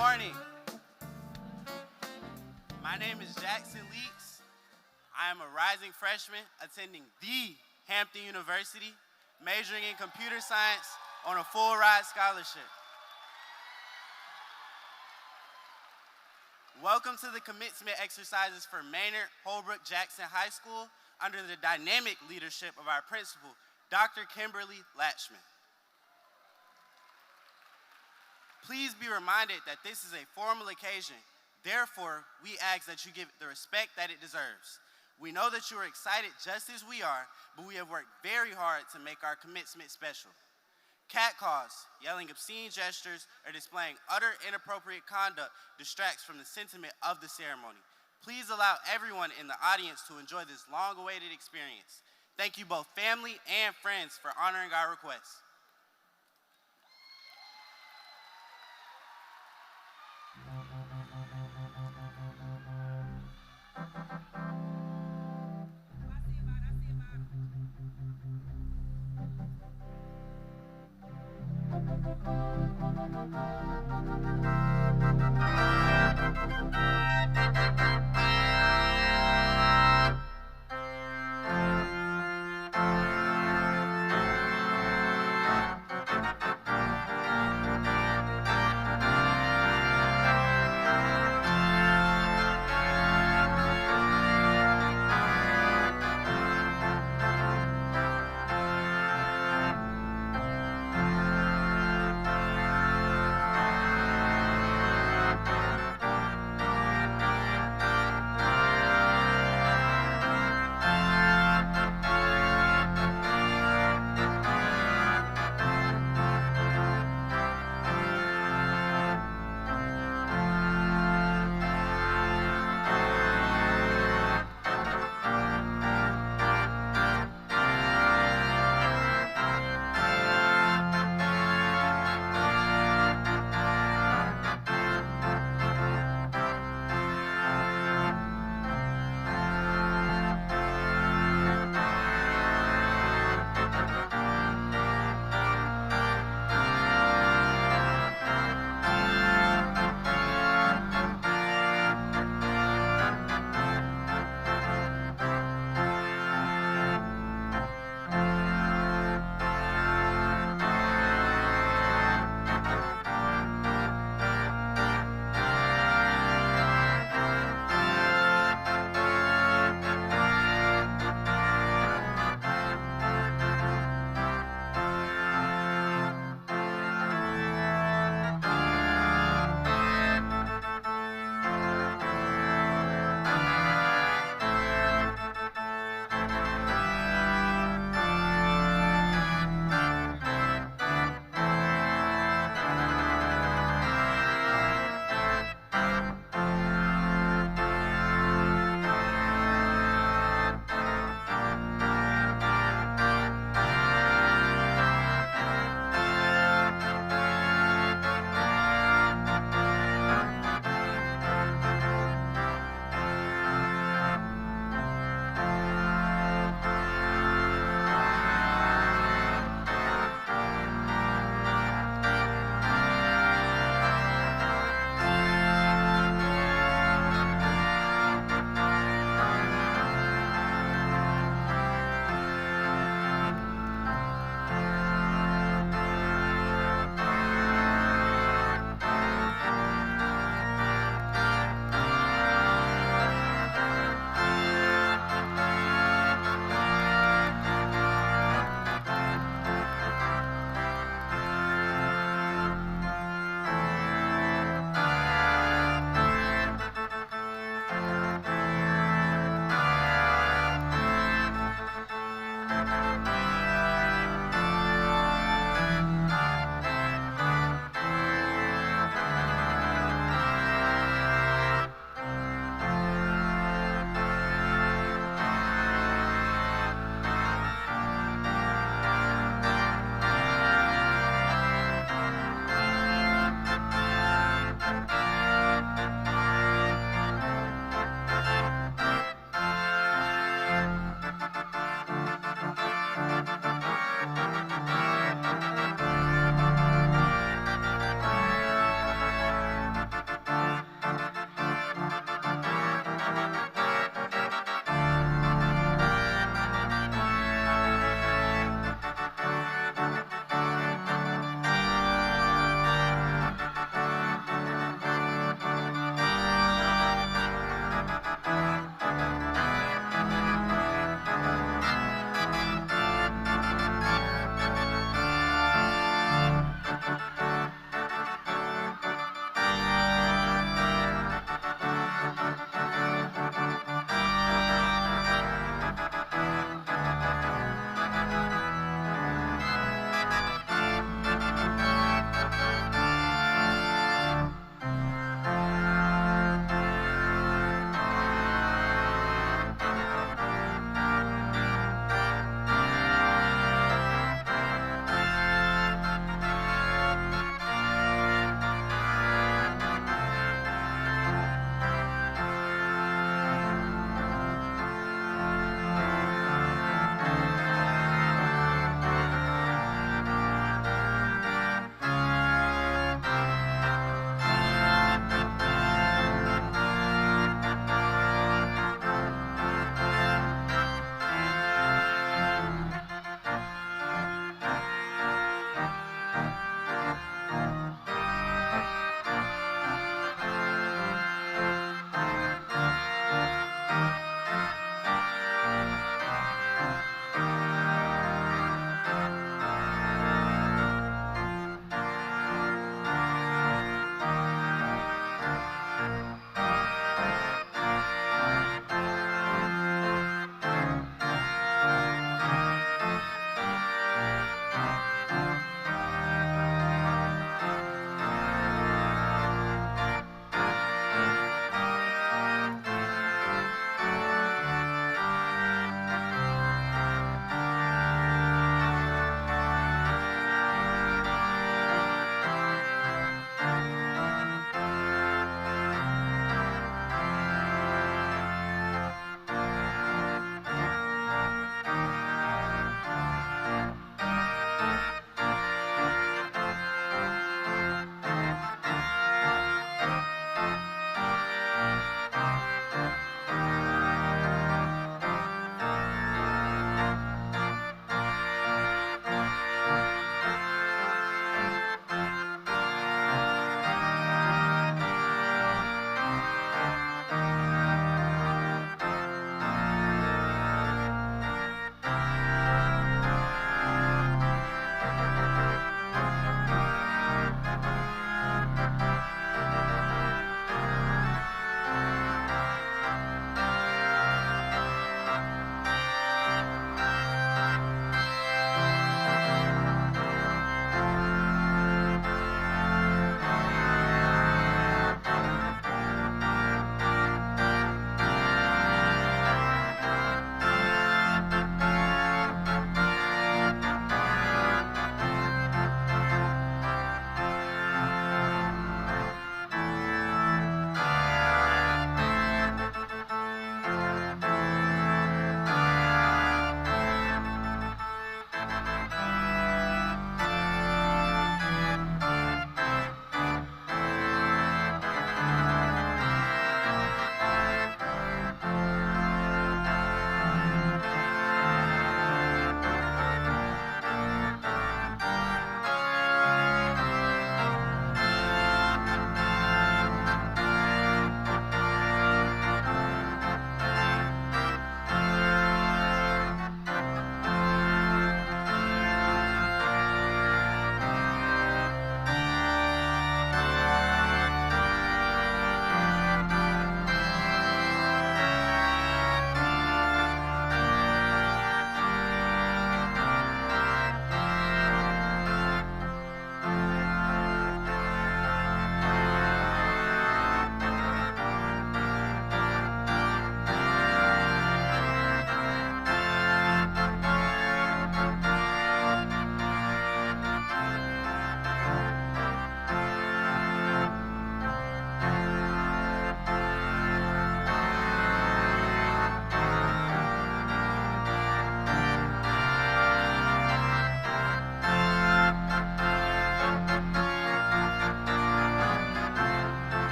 morning. My name is Jackson Leaks. I am a rising freshman attending the Hampton University, majoring in computer science on a full ride scholarship. Welcome to the commencement exercises for Maynard Jackson High School under the dynamic leadership of our principal, Dr. Kimberly Latchman. Please be reminded that this is a formal occasion. Therefore, we ask that you give it the respect that it deserves. We know that you are excited just as we are, but we have worked very hard to make our commencement special. Catcalls, yelling obscene gestures, or displaying utter inappropriate conduct distracts from the sentiment of the ceremony. Please allow everyone in the audience to enjoy this long-awaited experience. Thank you both family and friends for honoring our request.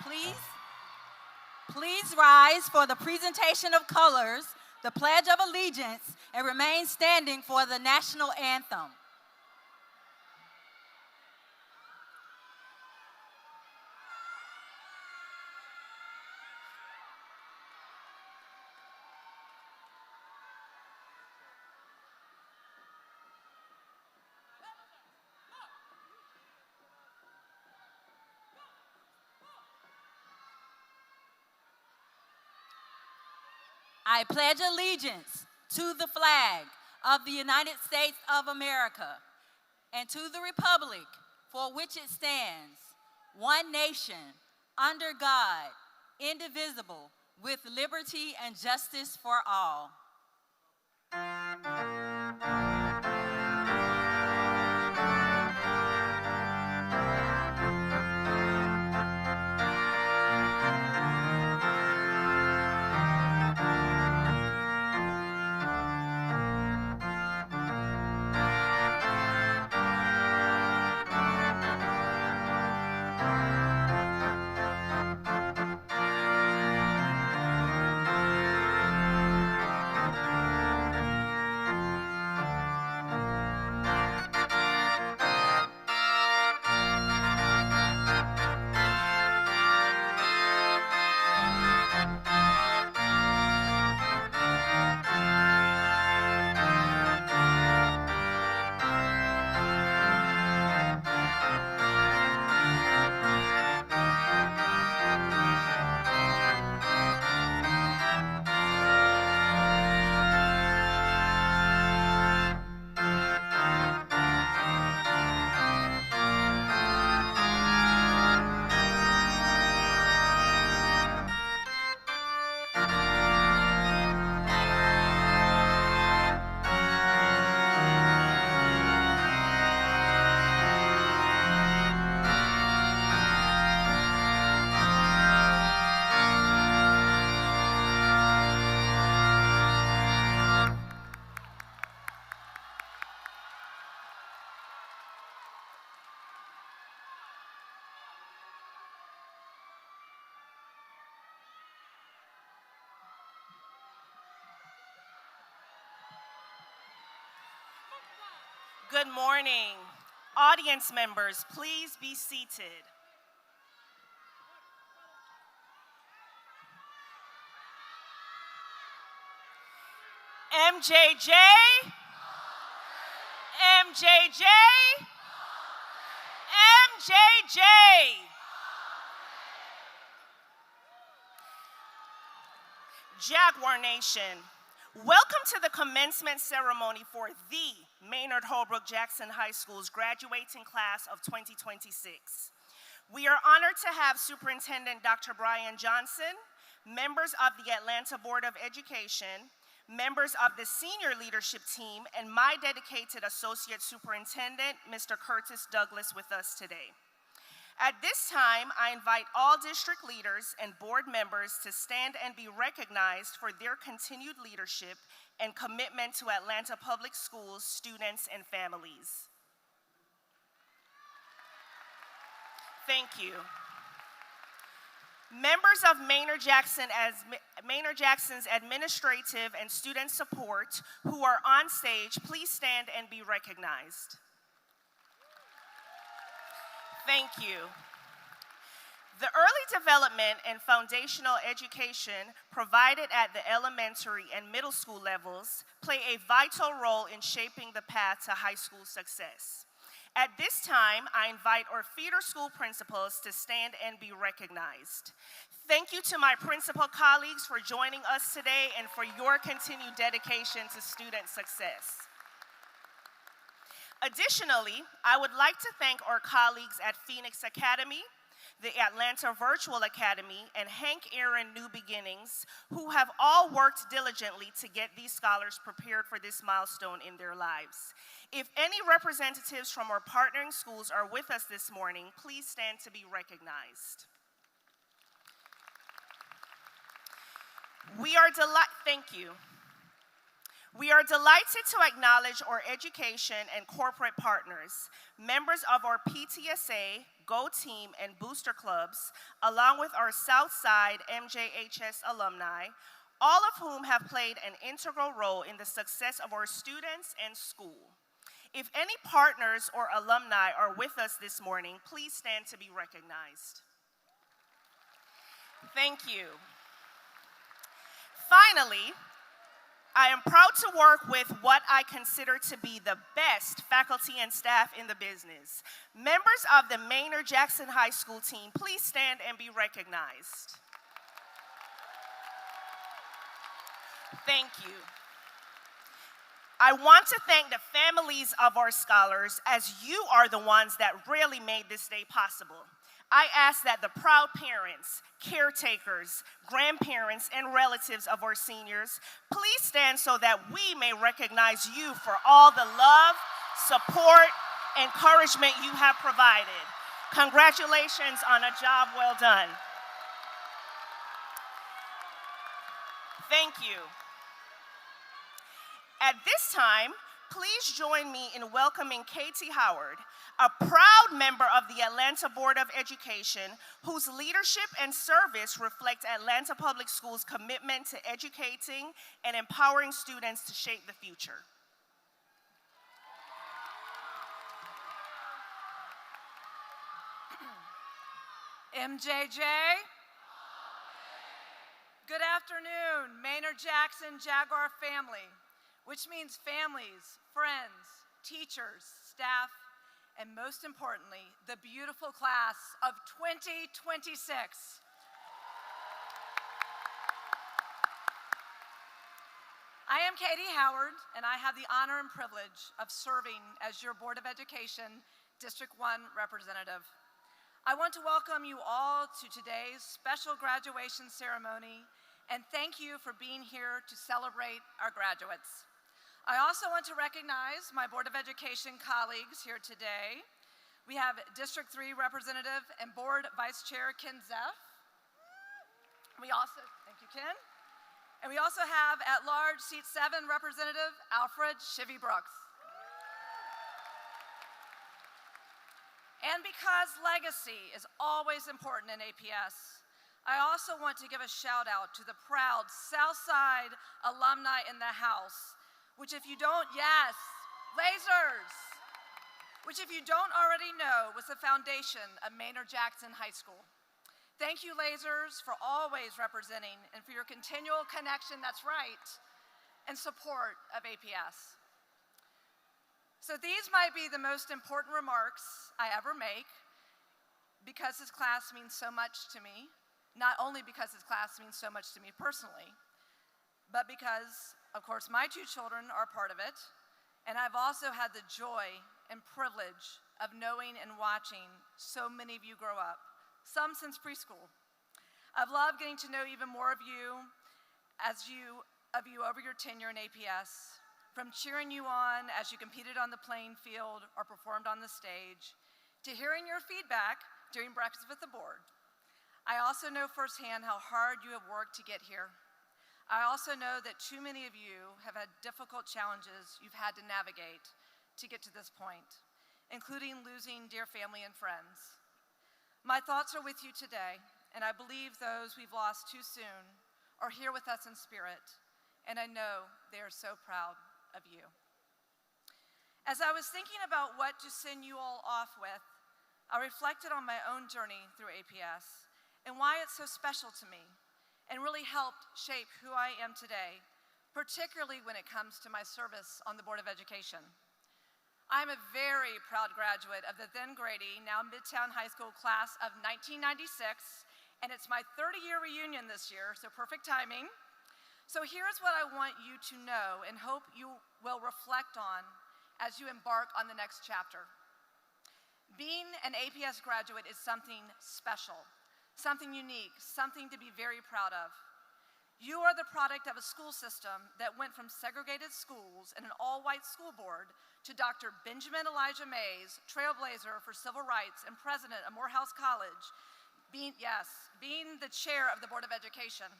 Please rise for the presentation of colors, the Pledge of Allegiance, and remain standing for the national anthem. I pledge allegiance to the flag of the United States of America and to the republic for which it stands, one nation, under God, indivisible, with liberty and justice for all. Good morning. Audience members, please be seated. MJJ, MJJ, MJJ. Jaguar Nation, welcome to the commencement ceremony for the Maynard Jackson High School's graduating class of 2026. We are honored to have Superintendent Dr. Brian Johnson, members of the Atlanta Board of Education, members of the senior leadership team, and my dedicated Associate Superintendent, Mr. Curtis Douglas, with us today. At this time, I invite all district leaders and board members to stand and be recognized for their continued leadership and commitment to Atlanta Public Schools, students, and families. Thank you. Members of Maynard Jackson's administrative and student support who are on stage, please stand and be recognized. Thank you. The early development and foundational education provided at the elementary and middle school levels play a vital role in shaping the path to high school success. At this time, I invite our feeder school principals to stand and be recognized. Thank you to my principal colleagues for joining us today and for your continued dedication to student success. Additionally, I would like to thank our colleagues at Phoenix Academy, the Atlanta Virtual Academy, and Hank Aaron New Beginnings, who have all worked diligently to get these scholars prepared for this milestone in their lives. If any representatives from our partnering schools are with us this morning, please stand to be recognized. Thank you. We are delighted to acknowledge our education and corporate partners, members of our PTSA, Go Team, and Booster Clubs, along with our Southside MJHS alumni, all of whom have played an integral role in the success of our students and school. If any partners or alumni are with us this morning, please stand to be recognized. Thank you. Finally, I am proud to work with what I consider to be the best faculty and staff in the business. Members of the Maynard Jackson High School team, please stand and be recognized. Thank you. I want to thank the families of our scholars, as you are the ones that really made this day possible. I ask that the proud parents, caretakers, grandparents, and relatives of our seniors please stand so that we may recognize you for all the love, support, encouragement you have provided. Congratulations on a job well done. Thank you. At this time, please join me in welcoming Katie Howard, a proud member of the Atlanta Board of Education, whose leadership and service reflect Atlanta Public Schools' commitment to educating and empowering students to shape the future. MJJ. Good afternoon, Maynard Jackson Jaguar family, which means families, friends, teachers, staff, and most importantly, the beautiful class of 2026. I am Katie Howard, and I have the honor and privilege of serving as your Board of Education District 1 representative. I want to welcome you all to today's special graduation ceremony and thank you for being here to celebrate our graduates. I also want to recognize my Board of Education colleagues here today. We have District 3 Representative and Board Vice Chair Ken Zeff. Thank you, Ken. And we also have at-large Seat 7 Representative Alfred Shivy Brooks. And because legacy is always important in APS, I also want to give a shout out to the proud Southside alumni in the house, which if you don't, yes, lasers, which if you don't already know was the foundation of Maynard Jackson High School. Thank you, lasers, for always representing and for your continual connection, that's right, and support of APS. So these might be the most important remarks I ever make because this class means so much to me, not only because this class means so much to me personally, but because, of course, my two children are part of it, and I've also had the joy and privilege of knowing and watching so many of you grow up, some since preschool. I've loved getting to know even more of you over your tenure in APS, from cheering you on as you competed on the playing field or performed on the stage, to hearing your feedback during breakfast with the board. I also know firsthand how hard you have worked to get here. I also know that too many of you have had difficult challenges you've had to navigate to get to this point, including losing dear family and friends. My thoughts are with you today, and I believe those we've lost too soon are here with us in spirit, and I know they are so proud of you. As I was thinking about what to send you all off with, I reflected on my own journey through APS and why it's so special to me and really helped shape who I am today, particularly when it comes to my service on the Board of Education. I'm a very proud graduate of the then Grady, now Midtown High School class of 1996, and it's my 30-year reunion this year, so perfect timing. So here's what I want you to know and hope you will reflect on as you embark on the next chapter. Being an APS graduate is something special, something unique, something to be very proud of. You are the product of a school system that went from segregated schools and an all-white school board to Dr. Benjamin Elijah Mays, trailblazer for civil rights and president of Morehouse College, being the chair of the Board of Education.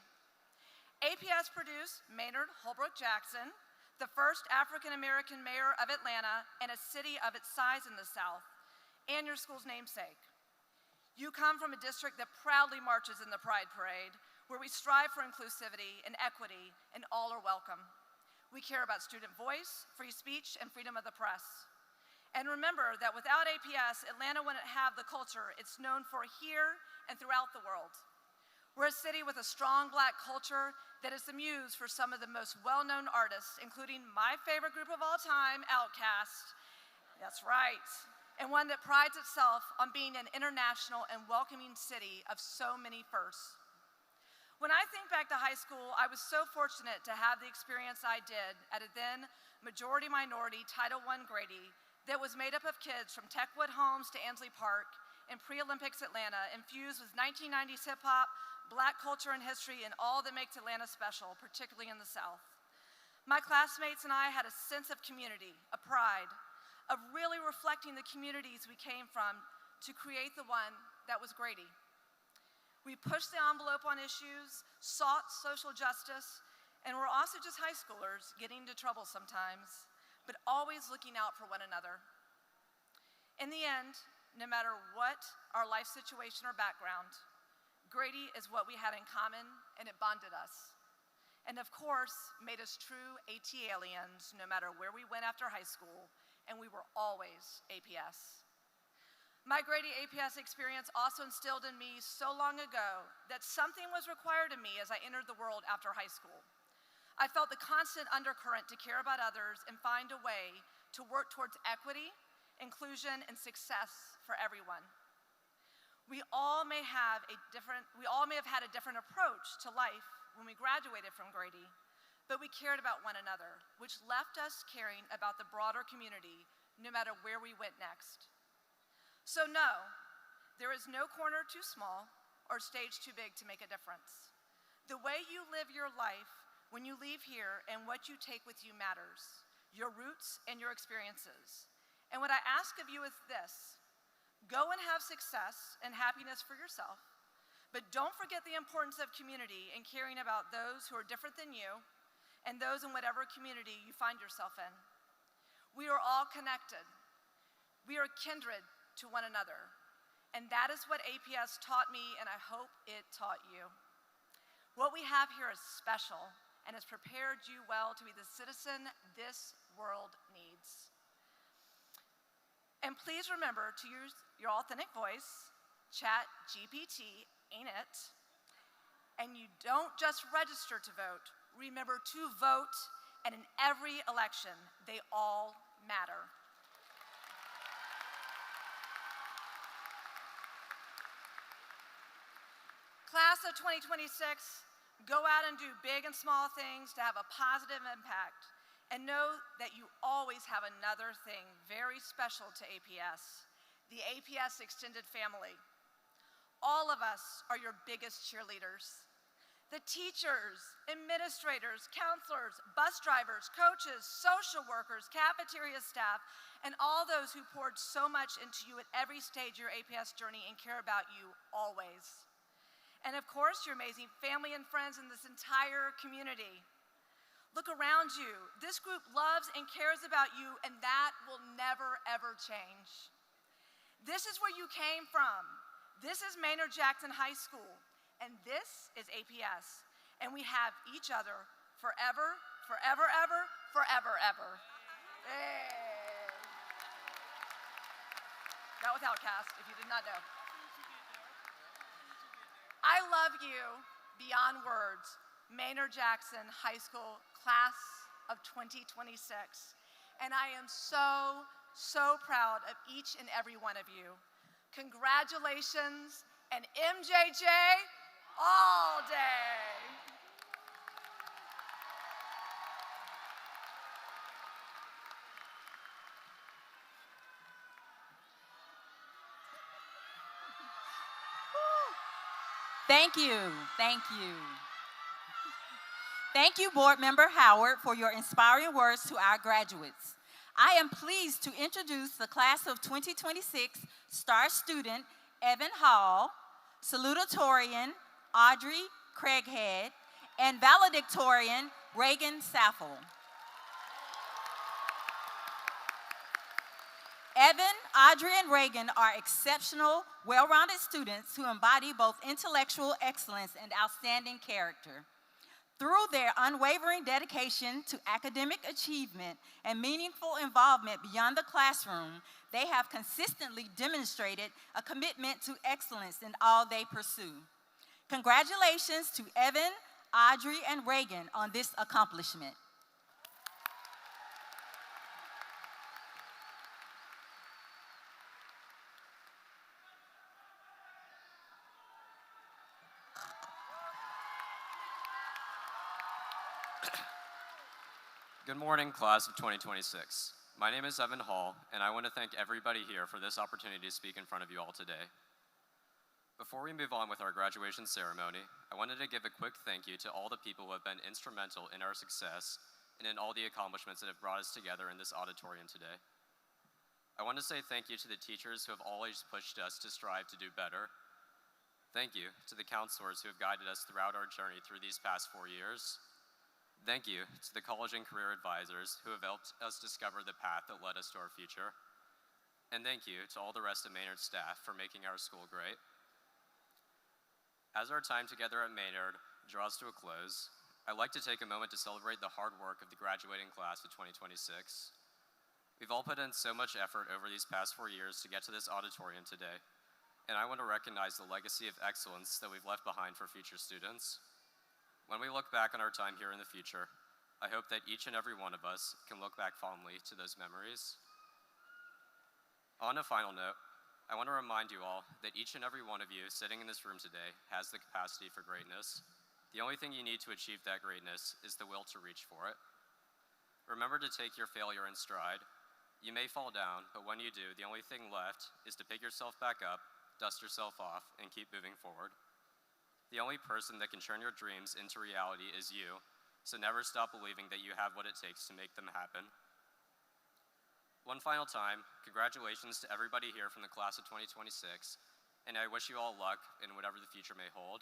APS produced Maynard Holbrook Jackson, the first African-American mayor of Atlanta and a city of its size in the South, and your school's namesake. You come from a district that proudly marches in the Pride Parade, where we strive for inclusivity and equity, and all are welcome. We care about student voice, free speech, and freedom of the press. And remember that without APS, Atlanta wouldn't have the culture it's known for here and throughout the world. We're a city with a strong Black culture that is the muse for some of the most well-known artists, including my favorite group of all time, Outkast. That's right. And one that prides itself on being an international and welcoming city of so many firsts. When I think back to high school, I was so fortunate to have the experience I did at a then majority-minority Title I Grady that was made up of kids from Techwood Homes to Ansley Park in pre-Olympics Atlanta, infused with 1990s hip-hop, Black culture and history, and all that makes Atlanta special, particularly in the South. My classmates and I had a sense of community, a pride, of really reflecting the communities we came from to create the one that was Grady. We pushed the envelope on issues, sought social justice, and we're also just high schoolers getting into trouble sometimes, but always looking out for one another. In the end, no matter what our life situation or background, Grady is what we had in common, and it bonded us. And of course, made us true AT aliens no matter where we went after high school, and we were always APS. My Grady APS experience also instilled in me so long ago that something was required of me as I entered the world after high school. I felt the constant undercurrent to care about others and find a way to work towards equity, inclusion, and success for everyone. We all may have had a different approach to life when we graduated from Grady, but we cared about one another, which left us caring about the broader community no matter where we went next. So no, there is no corner too small or stage too big to make a difference. The way you live your life when you leave here and what you take with you matters, your roots and your experiences. And what I ask of you is this: go and have success and happiness for yourself, but don't forget the importance of community and caring about those who are different than you and those in whatever community you find yourself in. We are all connected. We are kindred to one another. And that is what APS taught me, and I hope it taught you. What we have here is special and has prepared you well to be the citizen this world needs. And please remember to use your authentic voice. Chat GPT, ain't it? And you don't just register to vote. Remember to vote, and in every election, they all matter. Class of 2026, go out and do big and small things to have a positive impact. And know that you always have another thing very special to APS, the APS extended family. All of us are your biggest cheerleaders. The teachers, administrators, counselors, bus drivers, coaches, social workers, cafeteria staff, and all those who poured so much into you at every stage of your APS journey and care about you always. And of course, your amazing family and friends in this entire community. Look around you. This group loves and cares about you, and that will never, ever change. This is where you came from. This is Maynard Jackson High School, and this is APS. And we have each other forever, forever, ever, forever, ever. Hey. That was Outkast, if you did not know. I love you beyond words. Maynard Jackson High School Class of 2026. And I am so, so proud of each and every one of you. Congratulations, and MJJ all day. Thank you, thank you. Thank you, Board Member Howard, for your inspiring words to our graduates. I am pleased to introduce the Class of 2026 Star Student Evan Hall, Salutatorian Audrey Craighead, and Valedictorian Reagan Saffel. Evan, Audrey, and Reagan are exceptional, well-rounded students who embody both intellectual excellence and outstanding character. Through their unwavering dedication to academic achievement and meaningful involvement beyond the classroom, they have consistently demonstrated a commitment to excellence in all they pursue. Congratulations to Evan, Audrey, and Reagan on this accomplishment. Good morning, class of 2026. My name is Evan Hall, and I want to thank everybody here for this opportunity to speak in front of you all today. Before we move on with our graduation ceremony, I wanted to give a quick thank you to all the people who have been instrumental in our success and in all the accomplishments that have brought us together in this auditorium today. I want to say thank you to the teachers who have always pushed us to strive to do better. Thank you to the counselors who have guided us throughout our journey through these past 4 years. Thank you to the college and career advisors who have helped us discover the path that led us to our future. And thank you to all the rest of Maynard's staff for making our school great. As our time together at Maynard draws to a close, I'd like to take a moment to celebrate the hard work of the graduating class of 2026. We've all put in so much effort over these past 4 years to get to this auditorium today, and I want to recognize the legacy of excellence that we've left behind for future students. When we look back on our time here in the future, I hope that each and every one of us can look back fondly to those memories. On a final note, I want to remind you all that each and every one of you sitting in this room today has the capacity for greatness. The only thing you need to achieve that greatness is the will to reach for it. Remember to take your failure in stride. You may fall down, but when you do, the only thing left is to pick yourself back up, dust yourself off, and keep moving forward. The only person that can turn your dreams into reality is you, so never stop believing that you have what it takes to make them happen. One final time, congratulations to everybody here from the class of 2026, and I wish you all luck in whatever the future may hold.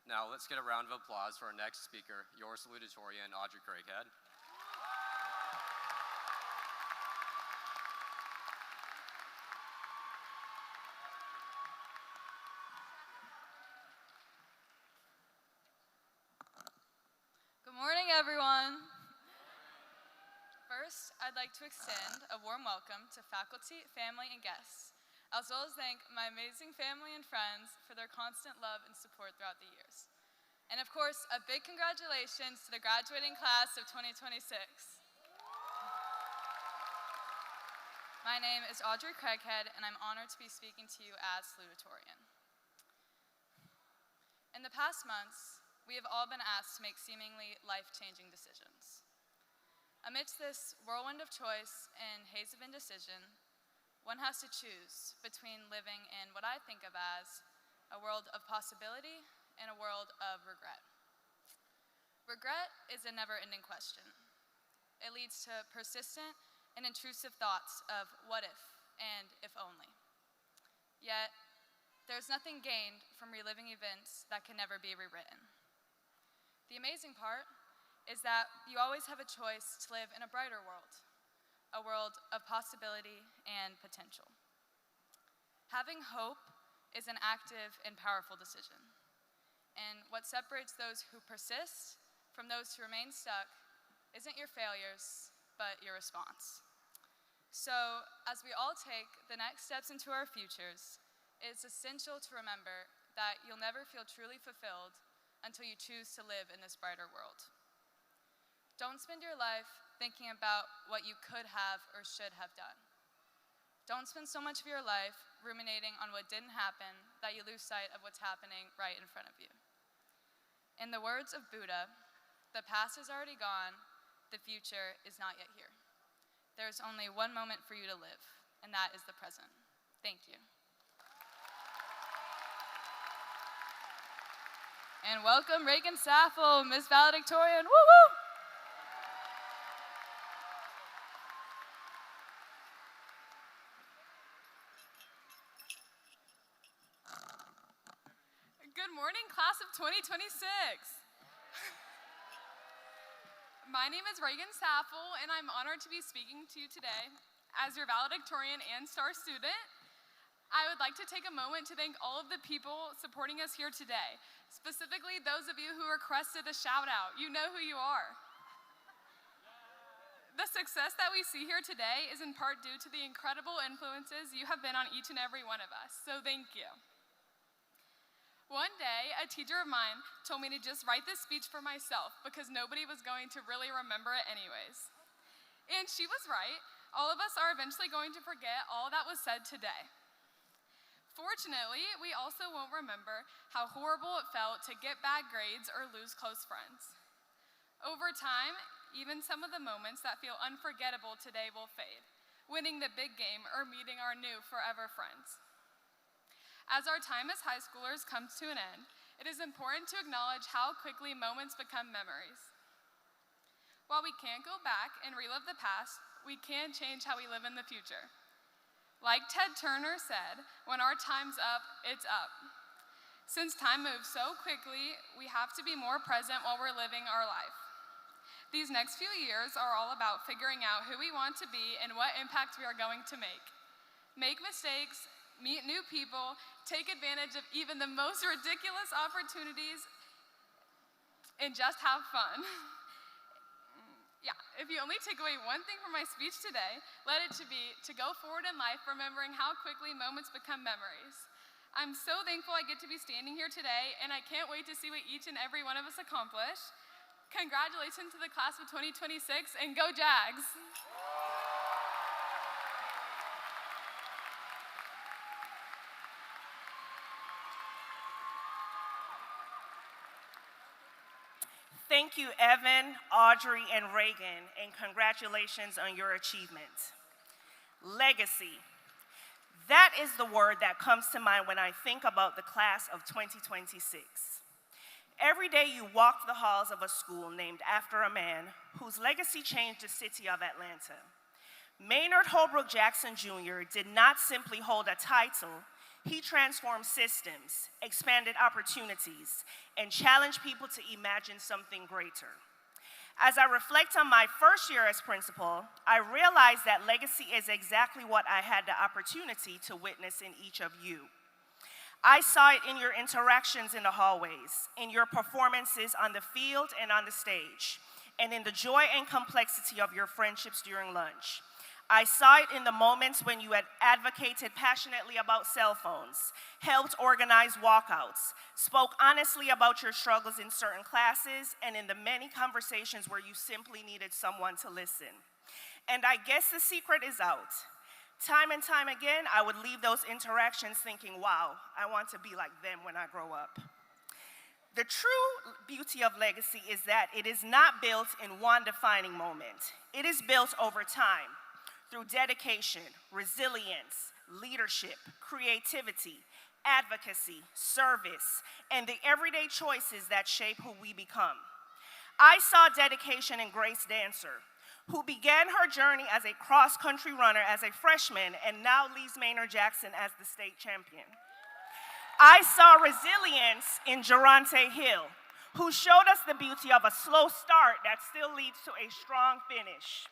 Now, let's get a round of applause for our next speaker, your salutatorian, Audrey Craighead. Everyone. First, I'd like to extend a warm welcome to faculty, family, and guests, as well as thank my amazing family and friends for their constant love and support throughout the years. And of course, a big congratulations to the graduating class of 2026. My name is Audrey Craighead, and I'm honored to be speaking to you as salutatorian. In the past months, we have all been asked to make seemingly life-changing decisions. Amidst this whirlwind of choice and haze of indecision, one has to choose between living in what I think of as a world of possibility and a world of regret. Regret is a never-ending question. It leads to persistent and intrusive thoughts of what if and if only. Yet, there's nothing gained from reliving events that can never be rewritten. The amazing part is that you always have a choice to live in a brighter world, a world of possibility and potential. Having hope is an active and powerful decision. And what separates those who persist from those who remain stuck isn't your failures, but your response. So, as we all take the next steps into our futures, it's essential to remember that you'll never feel truly fulfilled until you choose to live in this brighter world. Don't spend your life thinking about what you could have or should have done. Don't spend so much of your life ruminating on what didn't happen that you lose sight of what's happening right in front of you. In the words of Buddha, the past is already gone, the future is not yet here. There's only one moment for you to live, and that is the present. Thank you. And welcome Reagan Saffel, Miss Valedictorian, woo woo! Good morning, class of 2026. My name is Reagan Saffel, and I'm honored to be speaking to you today As your valedictorian and star student, I would like to take a moment to thank all of the people supporting us here today, specifically those of you who requested a shout out. You know who you are. The success that we see here today is in part due to the incredible influences you have been on each and every one of us, so thank you. One day, a teacher of mine told me to just write this speech for myself because nobody was going to really remember it anyways. And she was right. All of us are eventually going to forget all that was said today. Fortunately, we also won't remember how horrible it felt to get bad grades or lose close friends. Over time, even some of the moments that feel unforgettable today will fade, winning the big game or meeting our new forever friends. As our time as high schoolers comes to an end, it is important to acknowledge how quickly moments become memories. While we can't go back and relive the past, we can change how we live in the future. Like Ted Turner said, when our time's up, it's up. Since time moves so quickly, we have to be more present while we're living our life. These next few years are all about figuring out who we want to be and what impact we are going to make. Make mistakes, meet new people, take advantage of even the most ridiculous opportunities, and just have fun. Yeah, if you only take away one thing from my speech today, let it be to go forward in life remembering how quickly moments become memories. I'm so thankful I get to be standing here today, and I can't wait to see what each and every one of us accomplish. Congratulations to the class of 2026, and go Jags! Thank you, Evan, Audrey, and Reagan, and congratulations on your achievement. Legacy. That is the word that comes to mind when I think about the class of 2026. Every day you walk the halls of a school named after a man whose legacy changed the city of Atlanta. Maynard H. Jackson Jr. did not simply hold a title. He transformed systems, expanded opportunities, and challenged people to imagine something greater. As I reflect on my first year as principal, I realized that legacy is exactly what I had the opportunity to witness in each of you. I saw it in your interactions in the hallways, in your performances on the field and on the stage, and in the joy and complexity of your friendships during lunch. I saw it in the moments when you had advocated passionately about cell phones, helped organize walkouts, spoke honestly about your struggles in certain classes, and in the many conversations where you simply needed someone to listen. And I guess the secret is out. Time and time again, I would leave those interactions thinking, wow, I want to be like them when I grow up. The true beauty of legacy is that it is not built in one defining moment. It is built over time, through dedication, resilience, leadership, creativity, advocacy, service, and the everyday choices that shape who we become. I saw dedication in Grace Dancer, who began her journey as a cross-country runner as a freshman and now leads Maynard Jackson as the state champion. I saw resilience in Geronte Hill, who showed us the beauty of a slow start that still leads to a strong finish.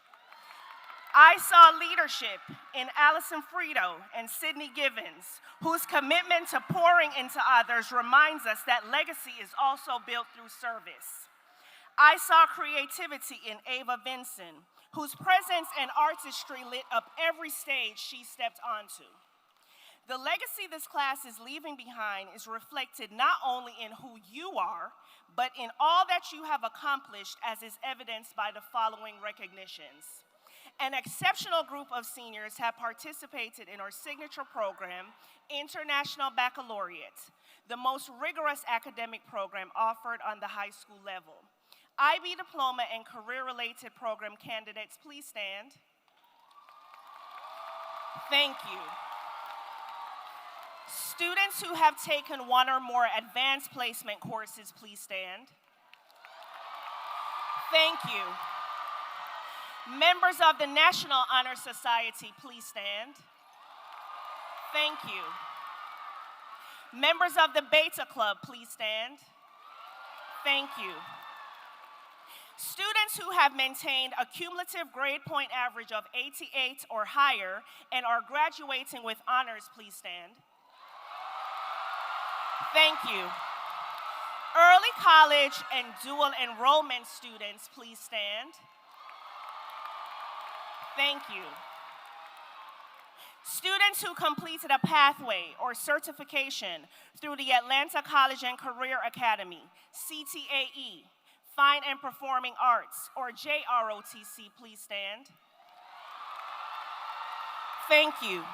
I saw leadership in Allison Frito and Sydney Givens, whose commitment to pouring into others reminds us that legacy is also built through service. I saw creativity in Ava Vinson, whose presence and artistry lit up every stage she stepped onto. The legacy this class is leaving behind is reflected not only in who you are, but in all that you have accomplished, as is evidenced by the following recognitions. An exceptional group of seniors have participated in our signature program, International Baccalaureate, the most rigorous academic program offered on the high school level. IB diploma and career-related program candidates, please stand. Thank you. Students who have taken one or more advanced placement courses, please stand. Thank you. Members of the National Honor Society, please stand. Thank you. Members of the Beta Club, please stand. Thank you. Students who have maintained a cumulative grade point average of 88 or higher and are graduating with honors, please stand. Thank you. Early college and dual enrollment students, please stand. Thank you. Students who completed a pathway or certification through the Atlanta College and Career Academy, CTAE, Fine and Performing Arts, or JROTC, please stand. Thank you.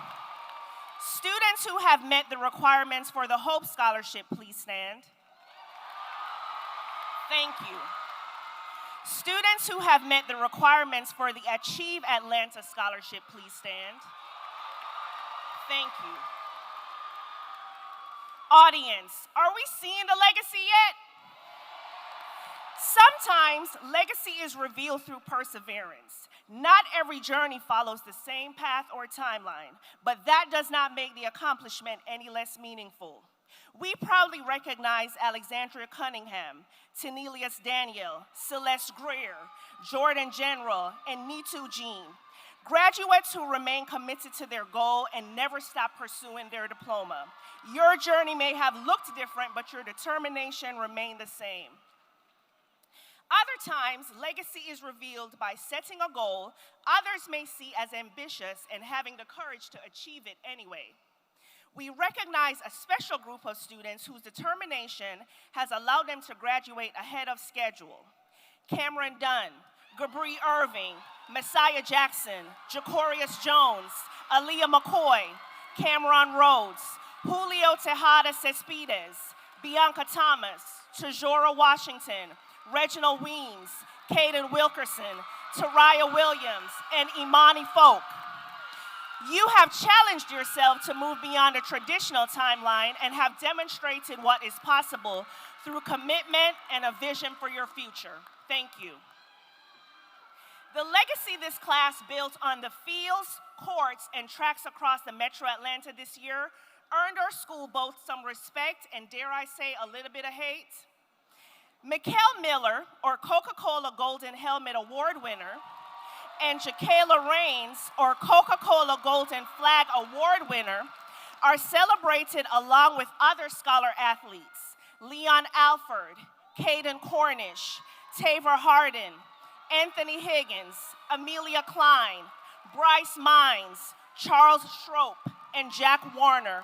Students who have met the requirements for the Hope Scholarship, please stand. Thank you. Students who have met the requirements for the Achieve Atlanta Scholarship, please stand. Thank you. Audience, are we seeing the legacy yet? Sometimes legacy is revealed through perseverance. Not every journey follows the same path or timeline, but that does not make the accomplishment any less meaningful. We proudly recognize Alexandria Cunningham, Tenelius Daniel, Celeste Greer, Jordan General, and Nitu Jean. Graduates who remain committed to their goal and never stop pursuing their diploma. Your journey may have looked different, but your determination remained the same. Other times, legacy is revealed by setting a goal others may see as ambitious and having the courage to achieve it anyway. We recognize a special group of students whose determination has allowed them to graduate ahead of schedule. Cameron Dunn, Gabri Irving, Messiah Jackson, Jacorius Jones, Aaliyah McCoy, Cameron Rhodes, Julio Tejada Cespedes, Bianca Thomas, Tajora Washington, Reginald Weems, Caden Wilkerson, Taraya Williams, and Imani Folk. You have challenged yourself to move beyond a traditional timeline and have demonstrated what is possible through commitment and a vision for your future. Thank you. The legacy this class built on the fields, courts, and tracks across the Metro Atlanta this year earned our school both some respect and, dare I say, a little bit of hate. Mikkel Miller, or Coca-Cola Golden Helmet Award winner, and Jakayla Rains, or Coca-Cola Golden Flag Award winner, are celebrated along with other scholar athletes, Leon Alford, Caden Cornish, Taver Harden, Anthony Higgins, Amelia Klein, Bryce Mines, Charles Schroep, and Jack Warner,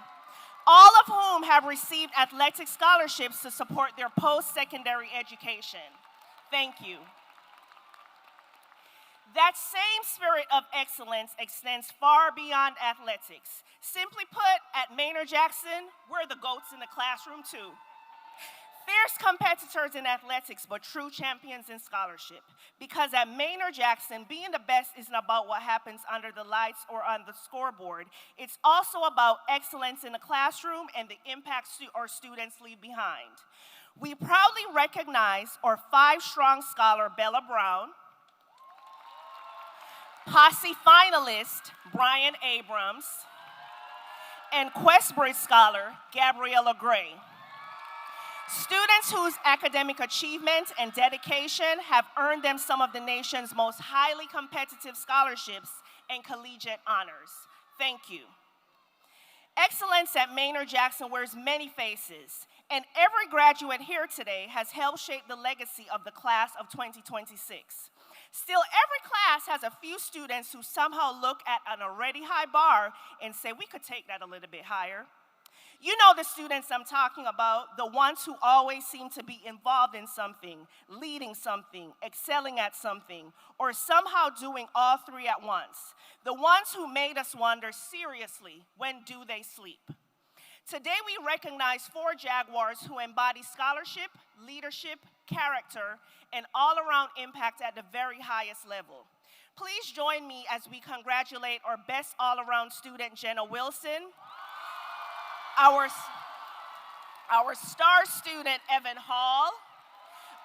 all of whom have received athletic scholarships to support their post-secondary education. Thank you. That same spirit of excellence extends far beyond athletics. Simply put, at Maynard Jackson, we're the GOATs in the classroom too. Fierce competitors in athletics, but true champions in scholarship. Because at Maynard Jackson, being the best isn't about what happens under the lights or on the scoreboard. It's also about excellence in the classroom and the impact our students leave behind. We proudly recognize our 5-strong scholar, Bella Brown, Posse finalist, Brian Abrams, and Questbridge scholar, Gabriella Gray. Students whose academic achievement and dedication have earned them some of the nation's most highly competitive scholarships and collegiate honors. Thank you. Excellence at Maynard Jackson wears many faces, and every graduate here today has helped shape the legacy of the class of 2026. Still, every class has a few students who somehow look at an already high bar and say, we could take that a little bit higher. You know the students I'm talking about, the ones who always seem to be involved in something, leading something, excelling at something, or somehow doing all three at once. The ones who made us wonder seriously, when do they sleep? Today we recognize 4 Jaguars who embody scholarship, leadership, character, and all-around impact at the very highest level. Please join me as we congratulate our best all-around student, Jenna Wilson, our star student, Evan Hall,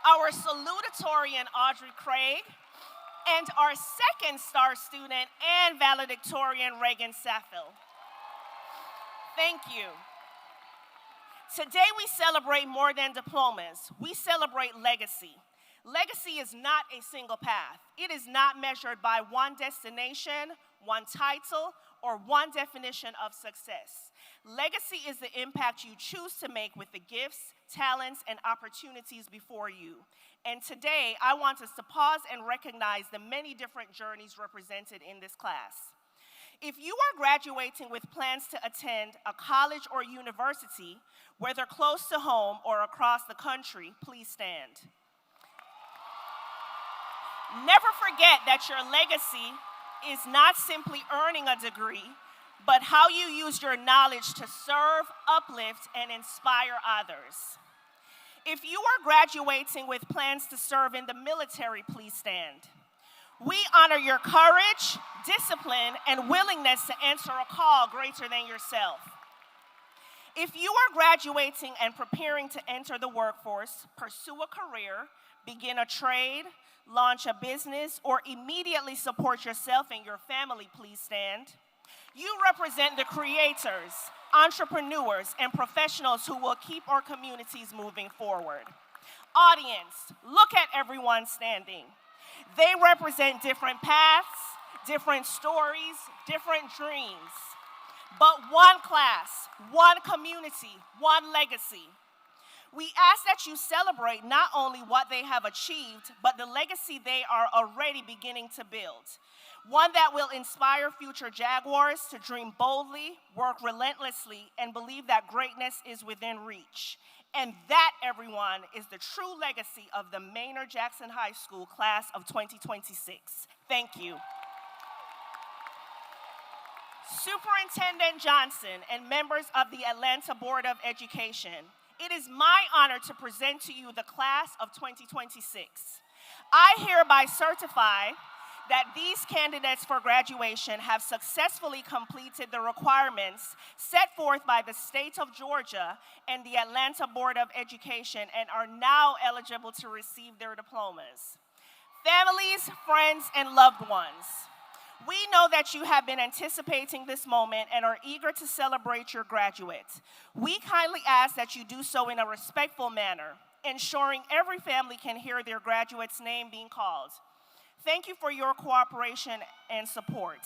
our salutatorian, Audrey Craig, and our second star student and valedictorian, Reagan Saffel. Thank you. Today we celebrate more than diplomas. We celebrate legacy. Legacy is not a single path. It is not measured by one destination, one title, or one definition of success. Legacy is the impact you choose to make with the gifts, talents, and opportunities before you. And today, I want us to pause and recognize the many different journeys represented in this class. If you are graduating with plans to attend a college or university, whether close to home or across the country, please stand. Never forget that your legacy is not simply earning a degree, but how you use your knowledge to serve, uplift, and inspire others. If you are graduating with plans to serve in the military, please stand. We honor your courage, discipline, and willingness to answer a call greater than yourself. If you are graduating and preparing to enter the workforce, pursue a career, begin a trade, launch a business, or immediately support yourself and your family, please stand. You represent the creators, entrepreneurs, and professionals who will keep our communities moving forward. Audience, look at everyone standing. They represent different paths, different stories, different dreams. But one class, one community, one legacy. We ask that you celebrate not only what they have achieved, but the legacy they are already beginning to build. One that will inspire future Jaguars to dream boldly, work relentlessly, and believe that greatness is within reach. And that, everyone, is the true legacy of the Maynard Jackson High School class of 2026. Thank you. Superintendent Johnson and members of the Atlanta Board of Education, it is my honor to present to you the class of 2026. I hereby certify that these candidates for graduation have successfully completed the requirements set forth by the state of Georgia and the Atlanta Board of Education and are now eligible to receive their diplomas. Families, friends, and loved ones, we know that you have been anticipating this moment and are eager to celebrate your graduate. We kindly ask that you do so in a respectful manner, ensuring every family can hear their graduate's name being called. Thank you for your cooperation and support.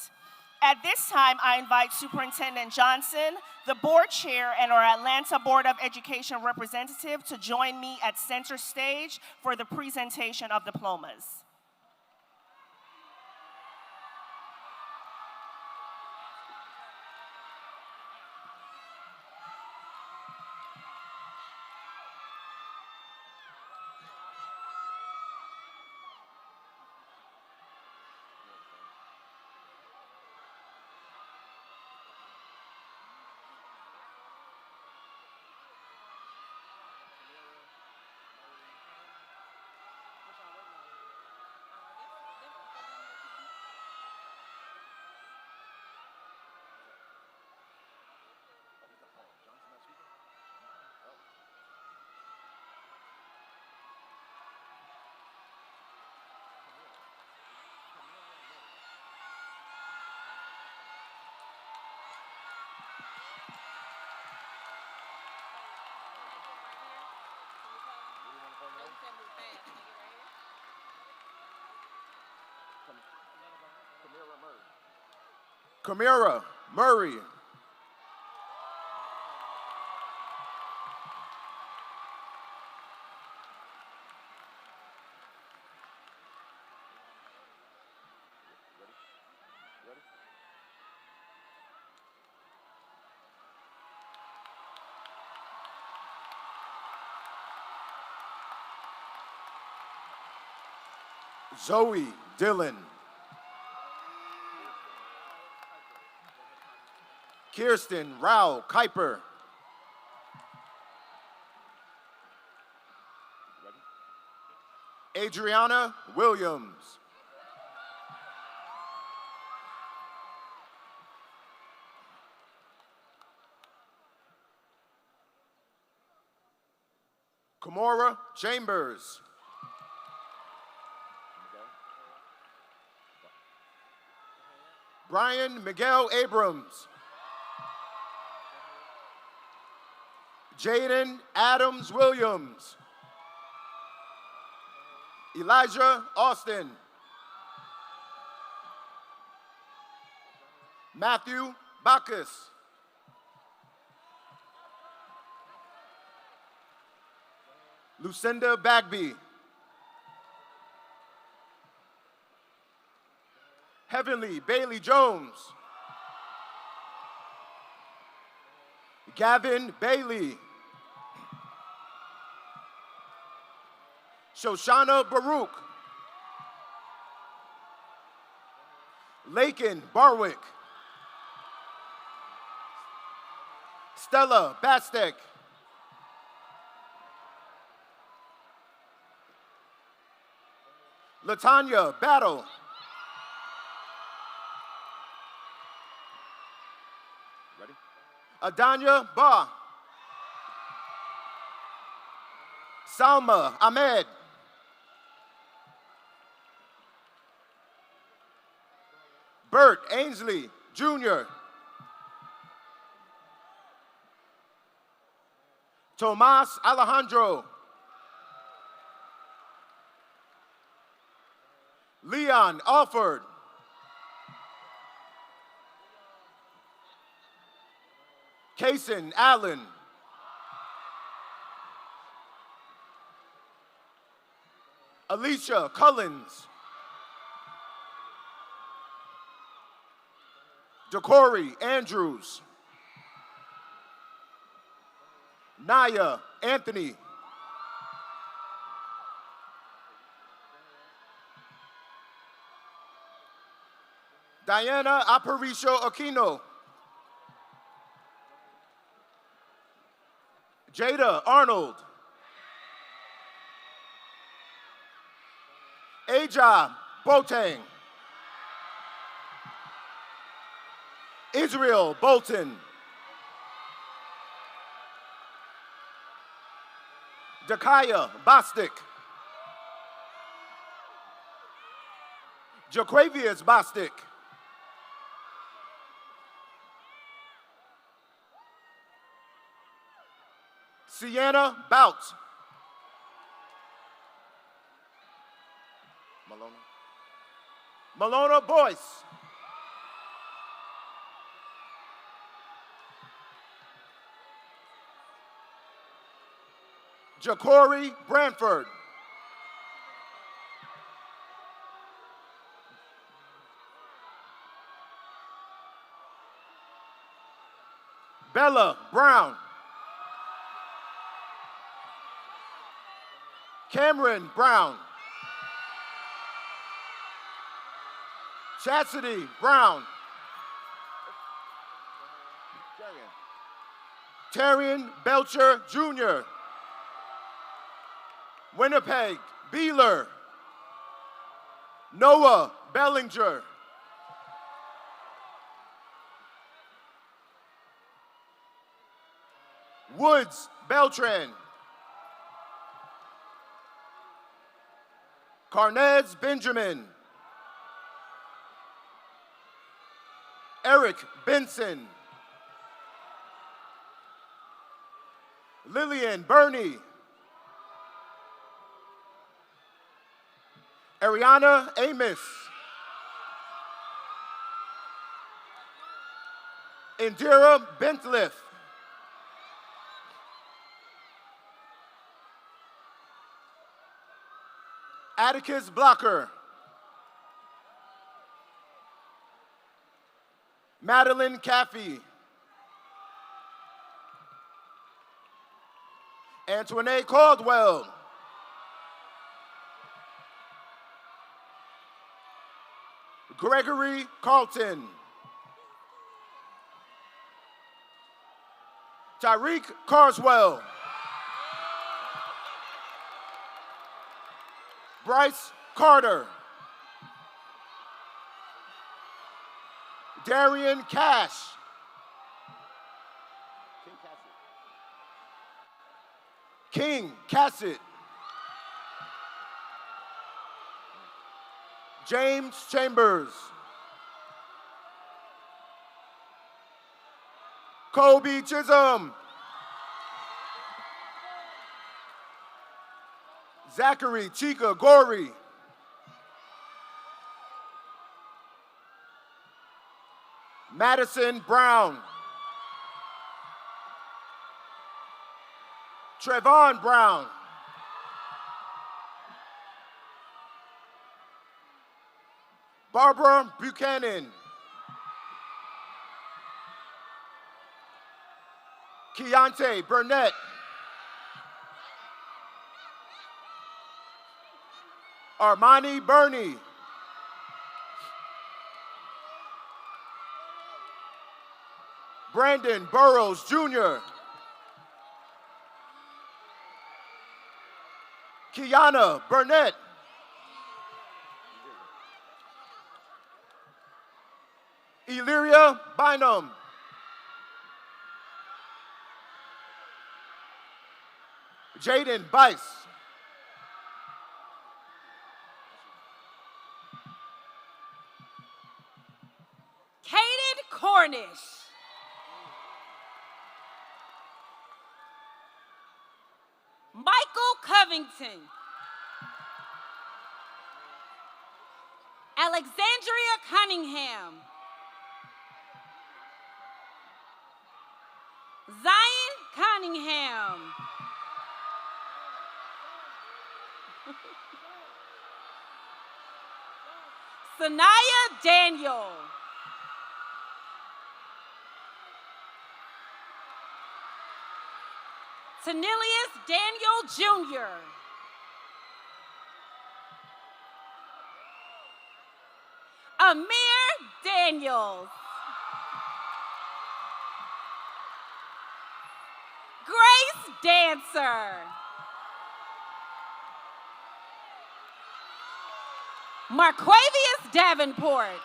At this time, I invite Superintendent Johnson, the board chair, and our Atlanta Board of Education representative to join me at center stage for the presentation of diplomas. Kamira Murray. Zoe Dillon. Kirsten Rao Kuiper. Adriana Williams. Kamora Chambers. Brian Miguel Abrams. Jaden Adams Williams. Elijah Austin. Matthew Bacchus. Lucinda Bagby. Heavenly Bailey Jones. Gavin Bailey. Shoshana Baruch. Lakin Barwick. Stella Bastek. Latanya Battle. Ready? Adanya Ba. Salma Ahmed. Bert Ainsley, Jr. Tomas Alejandro. Leon Alford. Kaysen Allen. Alicia Cullins. DeCorey Andrews. Naya Anthony. Diana Aparicio Aquino. Jada Arnold. Aja Boateng. Israel Bolton. Dakaya Bostic. Jaquavius Bostic. Sienna Bout. Malona Boyce. Jacory Branford. Bella Brown. Cameron Brown. Chastity Brown. Terrian Belcher Jr. Winnipeg Beeler. Noah Bellinger. Woods Beltran. Carnez Benjamin. Eric Benson. Lillian Burney. Ariana Amos. Indira Bentliff. Atticus Blocker. Madeline Caffey. Antoinette Caldwell. Gregory Carlton. Tyreek Carswell. Bryce Carter. Darian Cash. King Cassett. James Chambers. Kobe Chisholm. Zachary Chica Gorey. Madison Brown. Trevon Brown. Barbara Buchanan. Keontae Burnett. Armani Burney. Brandon Burrows Jr. Kiana Burnett. Illyria Bynum. Jaden Bice. Kaden Cornish. Michael Covington. Alexandria Cunningham. Zion Cunningham. Sanaya Daniel. Tanilius Daniel Jr. Amir Daniels. Grace Dancer. Marquavius Davenport.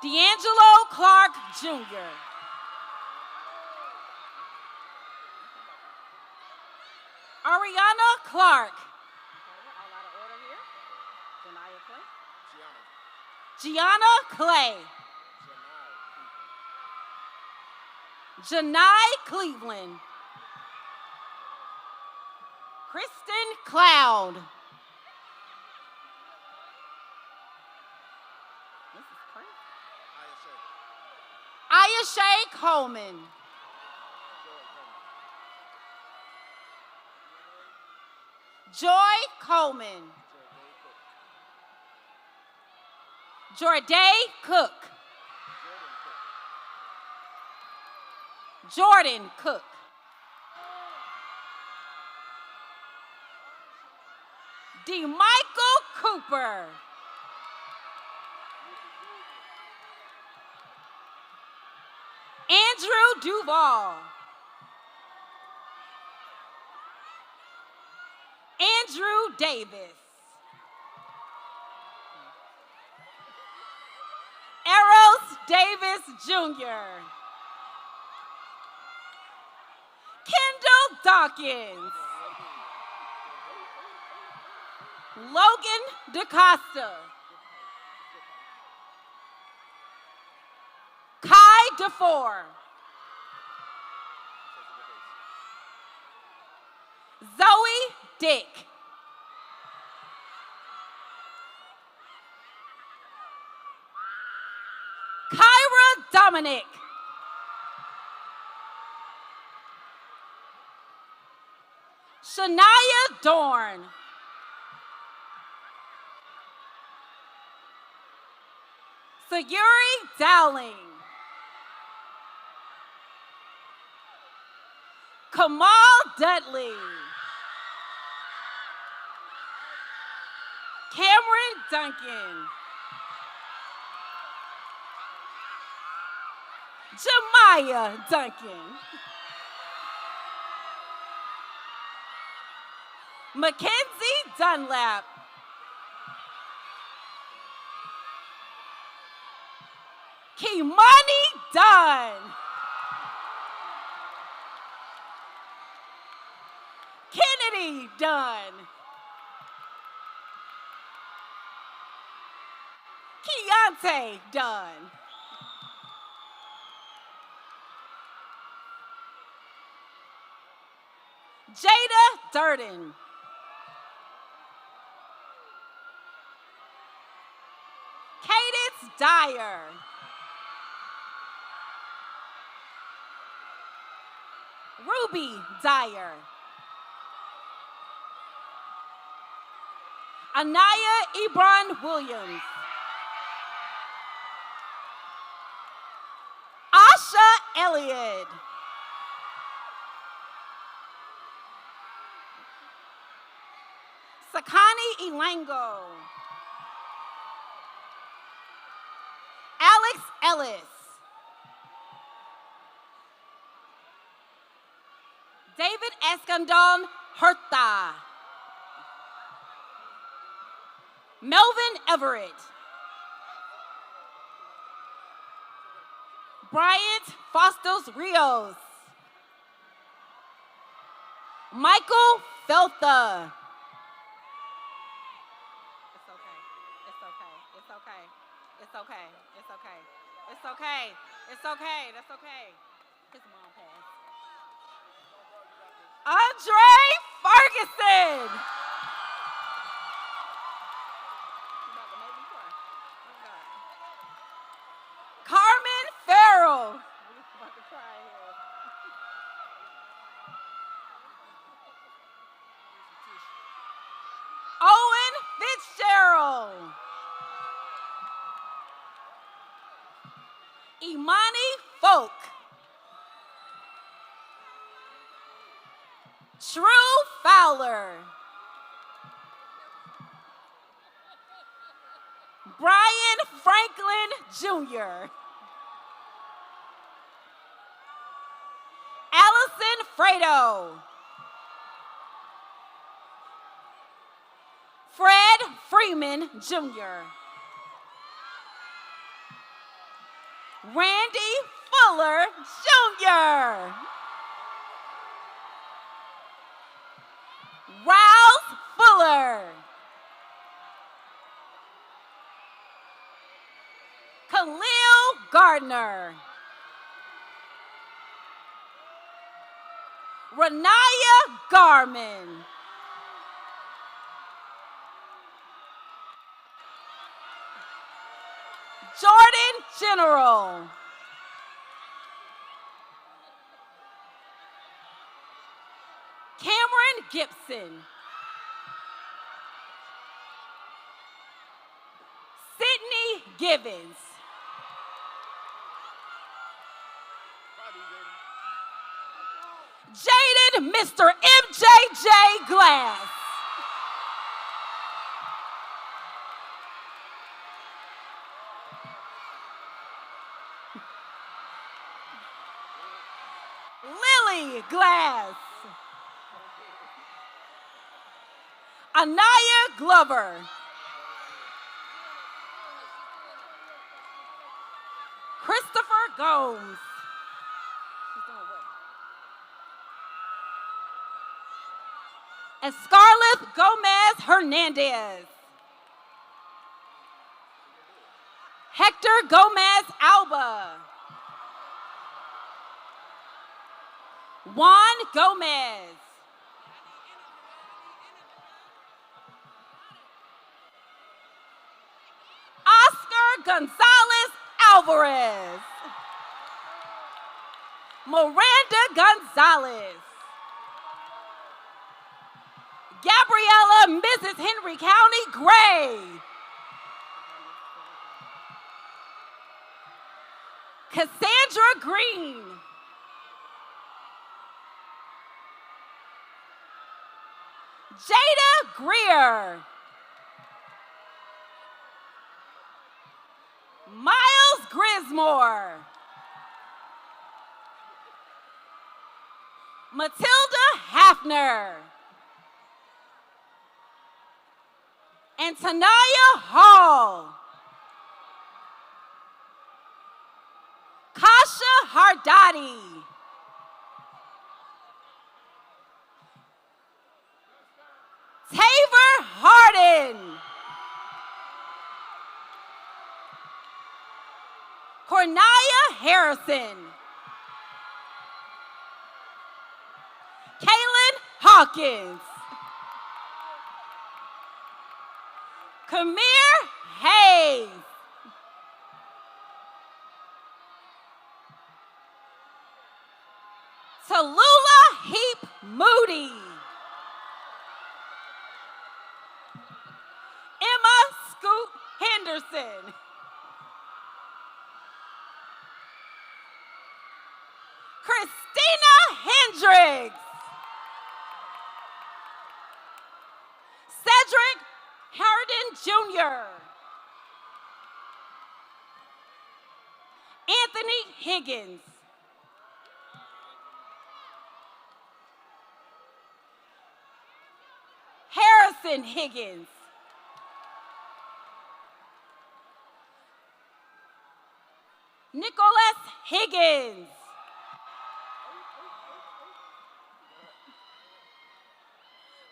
D'Angelo Clark Jr. Ariana Clark. Gianna Clay. Janai Cleveland. Kristen Cloud. Ayashay Coleman. Joy Coleman. Jorday Cook. Jordan Cook. DeMichael Cooper. Andrew Duval. Andrew Davis. Eros Davis Jr. Kendall Dawkins. Logan DaCosta. Kai DeFore. Zoe Dick. Kyra Dominic. Shania Dorn. Sayuri Dowling. Kamal Dudley. Cameron Duncan. Jemiah Duncan. Mackenzie Dunlap. Kimani Dunn. Kennedy Dunn. Keontae Dunn. Jada Durden. Cadence Dyer. Ruby Dyer. Anaya Ebron Williams. Asha Elliott. Sakani Elango. Alex Ellis. David Escandon Herta. Melvin Everett. Bryant Fostos Rios. Michael Feltha. It's okay. It's okay. It's okay. It's okay. It's okay. It's okay. It's okay. That's okay. His mom passed. Andre Ferguson. Carmen Farrell. About to cry here. Owen Fitzgerald. Imani Folk. True Fowler. Brian Franklin Jr. Allison Fredo. Fred Freeman Jr. Randy Fuller Jr. Rouse Fuller. Khalil Gardner. Renaya Garman. Jordan General. Cameron Gibson. Sydney Givens. Jaden Mr. MJJ Glass. Lily Glass. Anaya Glover. Christopher Gomes. And Scarlett Gomez Hernandez. Hector Gomez Alba. Juan Gomez. Oscar Gonzalez Alvarez. Miranda Gonzalez. Gabriella Mrs. Henry County Gray. Cassandra Green. Jada Greer. Miles Grismore. Matilda Hafner. And Tanaya Hall. Kasha Hardati. Taver Harden. Cornaya Harrison. Kaylin Hawkins. Kamir Hayes. Tallulah Heap Moody. Emma Scoot Henderson. Christina Hendricks. Cedric Harden Jr. Anthony Higgins. Harrison Higgins. Nicholas Higgins.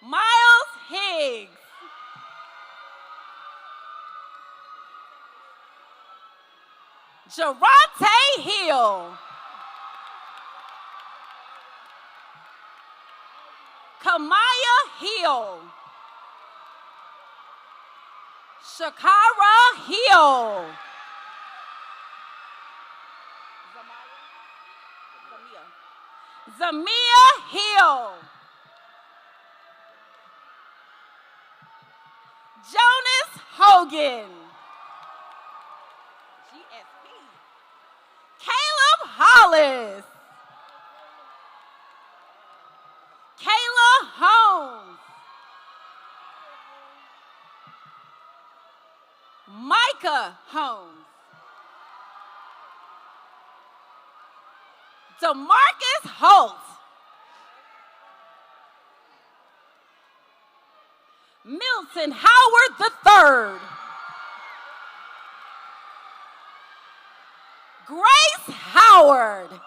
Miles Higgs. Geronte Hill. Kamaya Hill. Shakara Hill. Zamia Hill. Jonas Hogan. GSP. Caleb Hollis. Kayla Holmes. Micah Holmes. DeMarcus Holt. Milton Howard III. Grace Howard.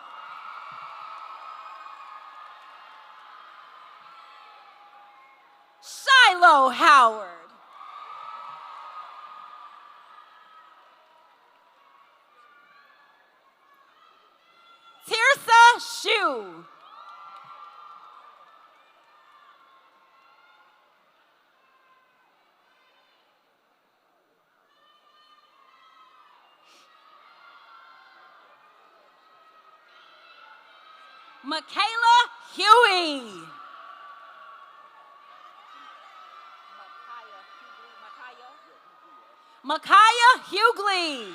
Shiloh Howard. Tirsa Shue. Michaela Huey. Micaiah Hughley.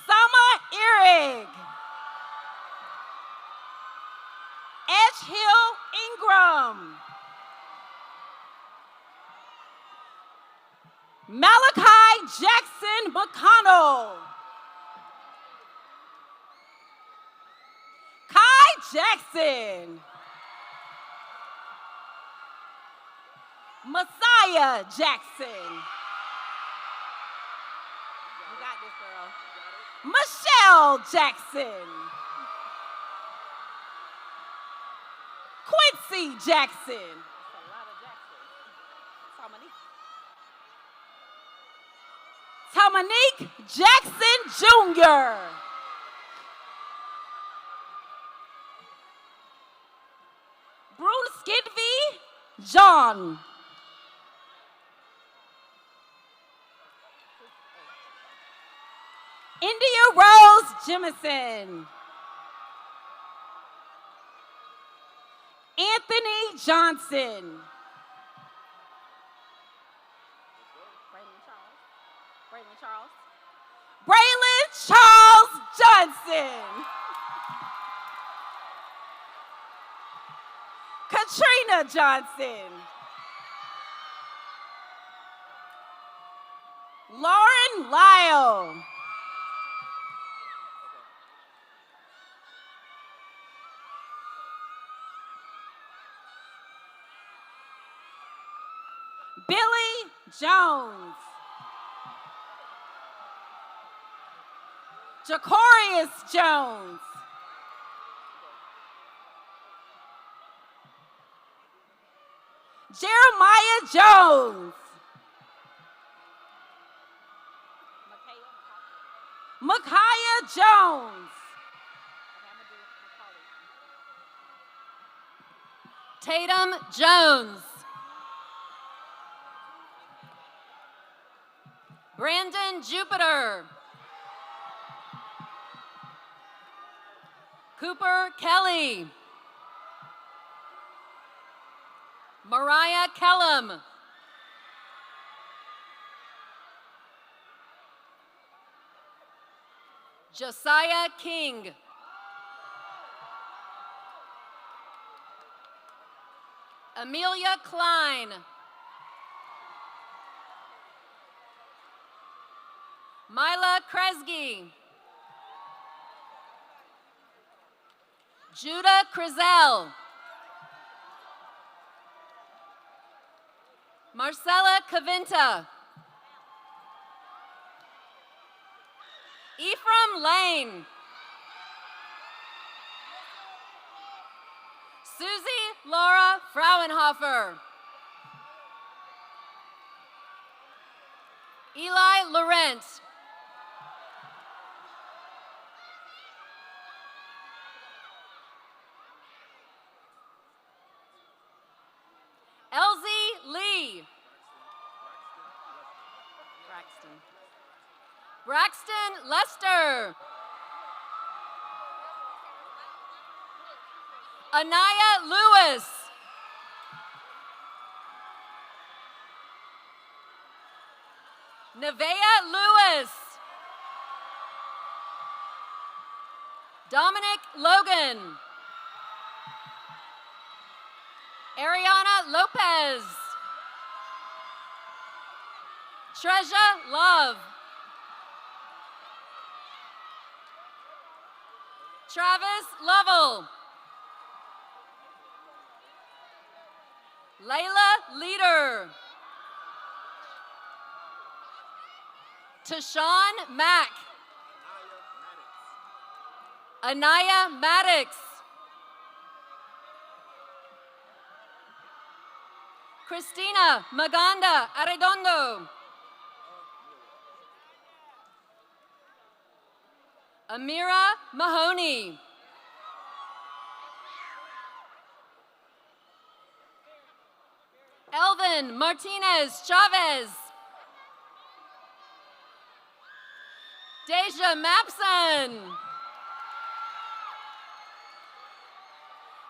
Summer Erig. Edgehill Ingram. Malachi Jackson McConnell. Kai Jackson. Messiah Jackson. You got this, girl. Michelle Jackson. Quincy Jackson. That's a lot of Jackson. Dominique Jackson Jr. Bruce Skidvey John. India Rose Jemison. Anthony Johnson. Braylon Charles Johnson. Katrina Johnson. Lauren Lyle. Billy Jones. Jacorius Jones. Jeremiah Jones. Micaiah Jones. Tatum Jones. Brandon Jupiter. Cooper Kelly. Mariah Kellum. Josiah King. Amelia Klein. Mila Kresge. Judah Krizel. Marcella Cavinta. Ephraim Lane. Susie Laura Frauenhofer. Eli Laurent. Elsie Lee. Braxton Lester. Anaya Lewis. Nevaeh Lewis. Dominic Logan. Ariana Lopez. Treasure Love. Travis Lovell. Layla Leader. Tashawn Mack. Anaya Maddox. Christina Maganda Arredondo. Amira Mahoney. Elvin Martinez Chavez. Deja Mapson.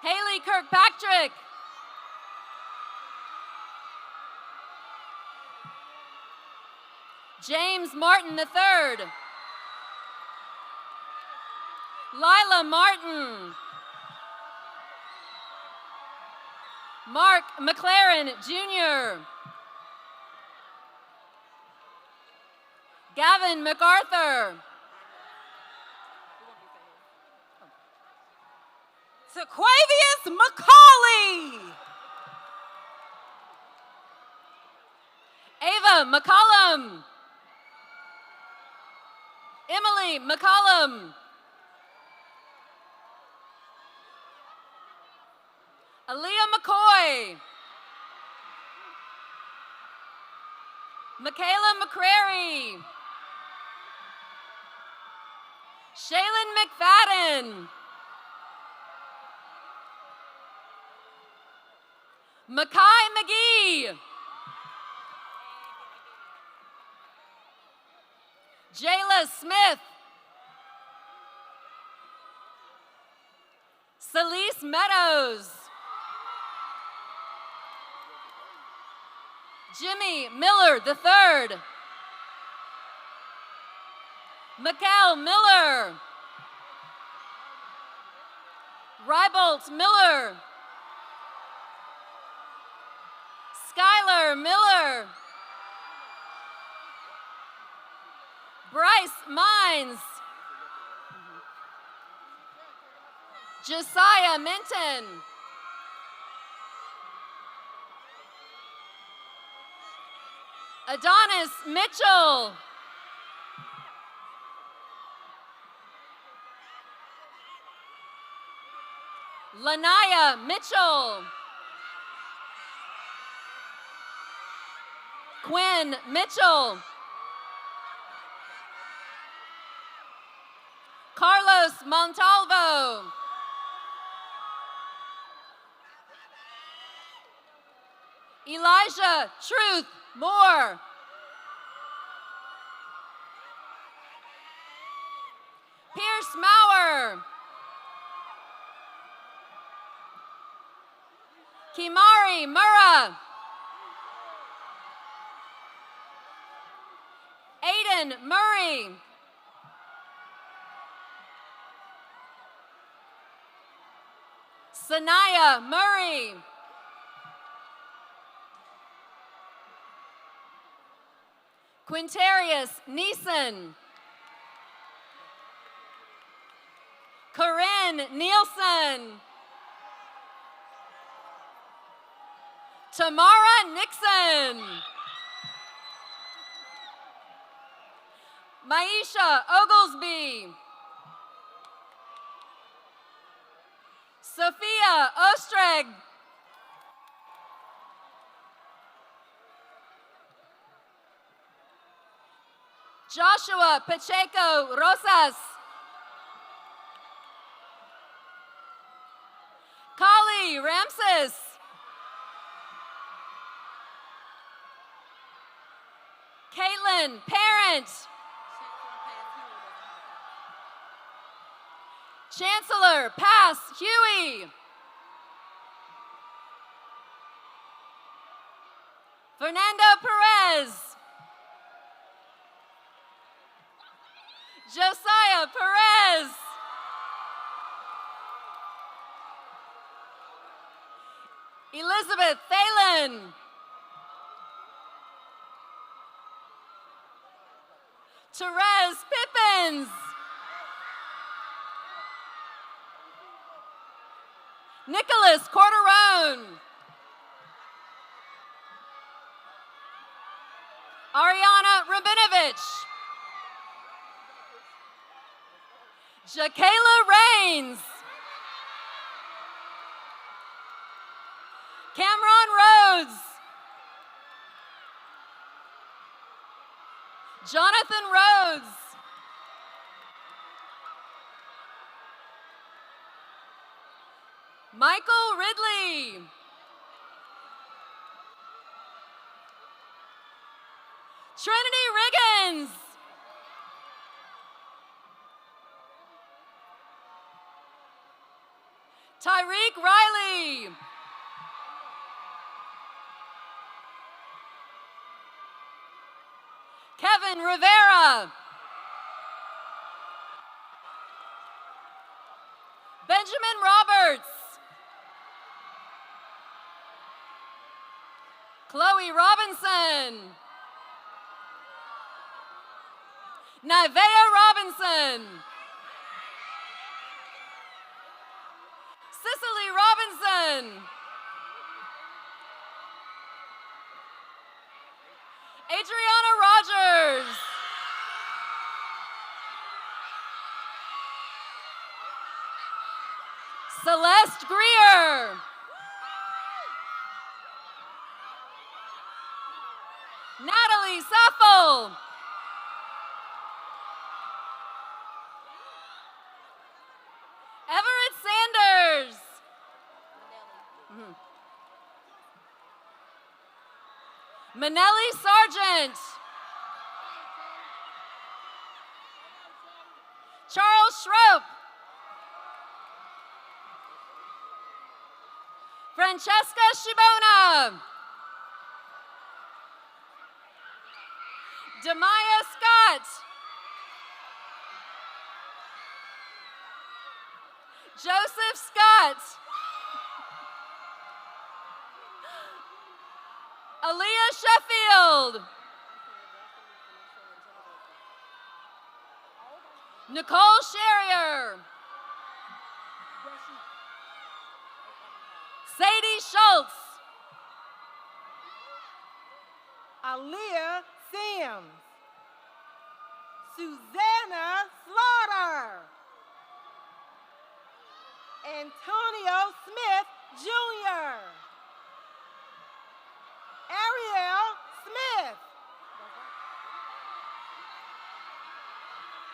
Haley Kirkpatrick. James Martin III. Lila Martin. Mark McLaren Jr. Gavin MacArthur. Sequavius McCauley. Ava McCollum. Emily McCollum. Aaliyah McCoy. Michaela McCrary. Shaylin McFadden. Makai McGee. Jayla Smith. Celise Meadows. Jimmy Miller III. Mikkel Miller. Rybolt Miller. Skylar Miller. Bryce Mines. Josiah Minton. Adonis Mitchell. Lanaya Mitchell. Quinn Mitchell. Carlos Montalvo. Elijah Truth Moore. Pierce Maurer. Kimari Murrah. Aiden Murray. Sanaya Murray. Quintarius Neeson. Corinne Nielsen. Tamara Nixon. Maisha Oglesby. Sophia Ostreg. Joshua Pacheco Rosas. Kali Ramses. Caitlin Parent. Chancellor Pass Huey. Fernando Perez. Josiah Perez. Elizabeth Thalen. Therese Pippins. Nicholas Corderone. Ariana Rabinovich. Jakayla Rains. Cameron Rhodes. Jonathan Rhodes. Michael Ridley. Trinity Riggins. Tyreek Riley. Kevin Rivera. Benjamin Roberts. Chloe Robinson. Nivea Robinson. Cicely Robinson. Adriana Rogers. Celeste Greer. Natalie Saffel. Everett Sanders. Manelli Sargent. Charles Schroep. Francesca Shibona. Demaya Scott. Joseph Scott. Aaliyah Sheffield. Nicole Sherrier. Sadie Schultz. Aaliyah Sims. Susanna Slaughter. Antonio Smith Jr. Ariel Smith.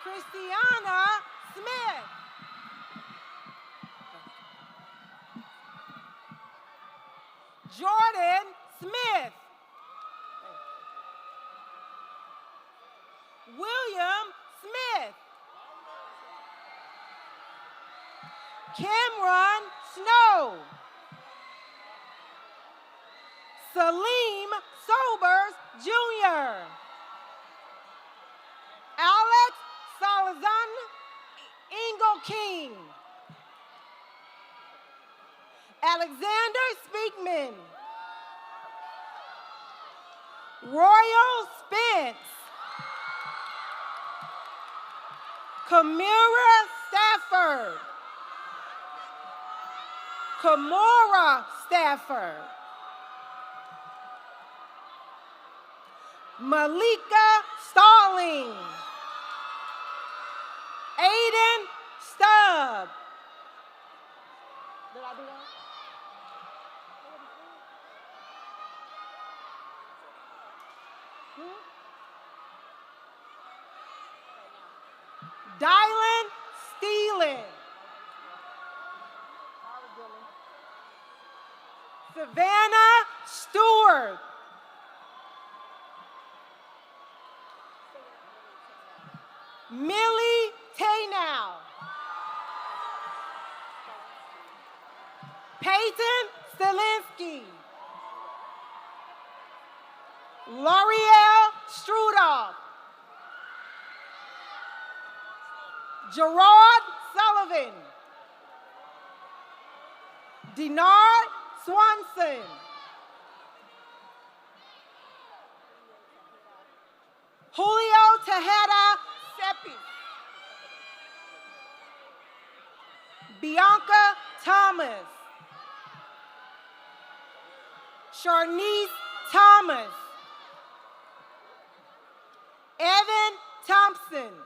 Christiana Smith. Jordan Smith. William Smith. Cameron Snow. Salim Sobers Jr. Alex Salazan Ingle King. Alexander Speakman. Royal Spence. Kamira Stafford. Kamora Stafford. Malika Stalling. Aiden Stubb. Did I do that? Dylan Steelan. Savannah Stewart. Millie Taynow. Peyton Stelinsky. L'Oreal Strudolph. Gerard Sullivan. Denard Swanson. Julio Tejeda Seppi. Bianca Thomas. Sharnice Thomas. Evan Thompson.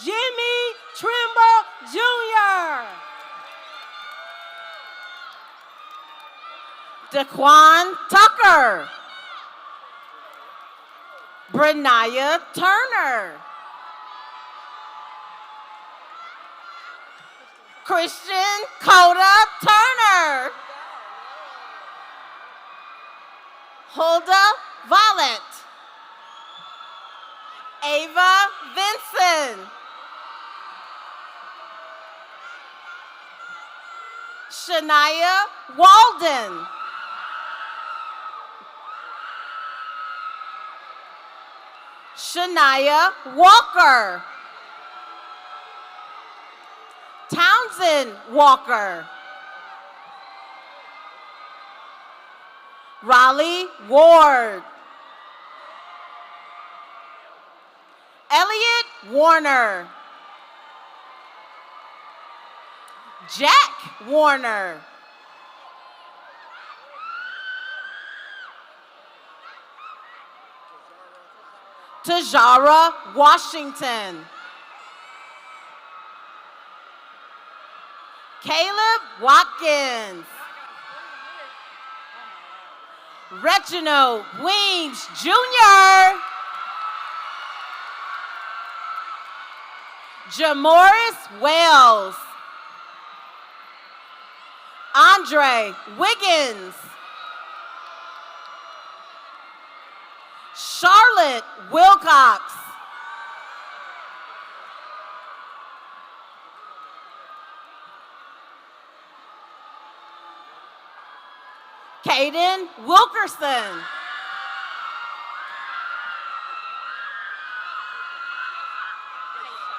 Jimmy Trimble Jr. Daquan Tucker. Brenaya Turner. Christian Coda Turner. Hulda Violet. Ava Vinson. Shania Walden. Shania Walker. Townsend Walker. Raleigh Ward. Elliot Warner. Jack Warner. Tajara Washington. Caleb Watkins. Reginald Weems Jr. Jamoris Wells. Andre Wiggins. Charlotte Wilcox. Caden Wilkerson.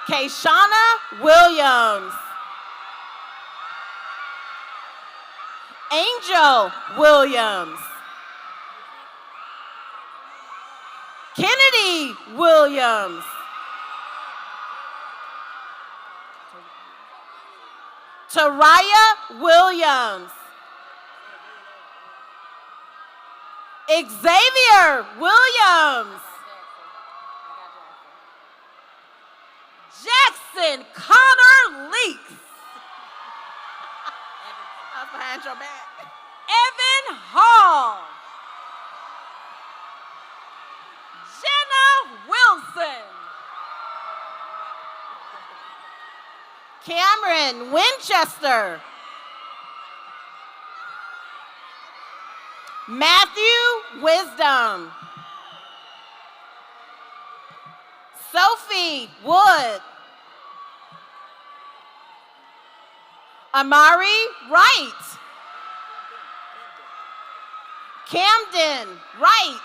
Kayshana Williams. Angel Williams. Kennedy Williams. Taraya Williams. Xavier Williams. Jackson Connor Leaks. I was behind your back. Evan Hall. Jenna Wilson. Cameron Winchester. Matthew Wisdom. Sophie Wood. Amari Wright. Camden Wright.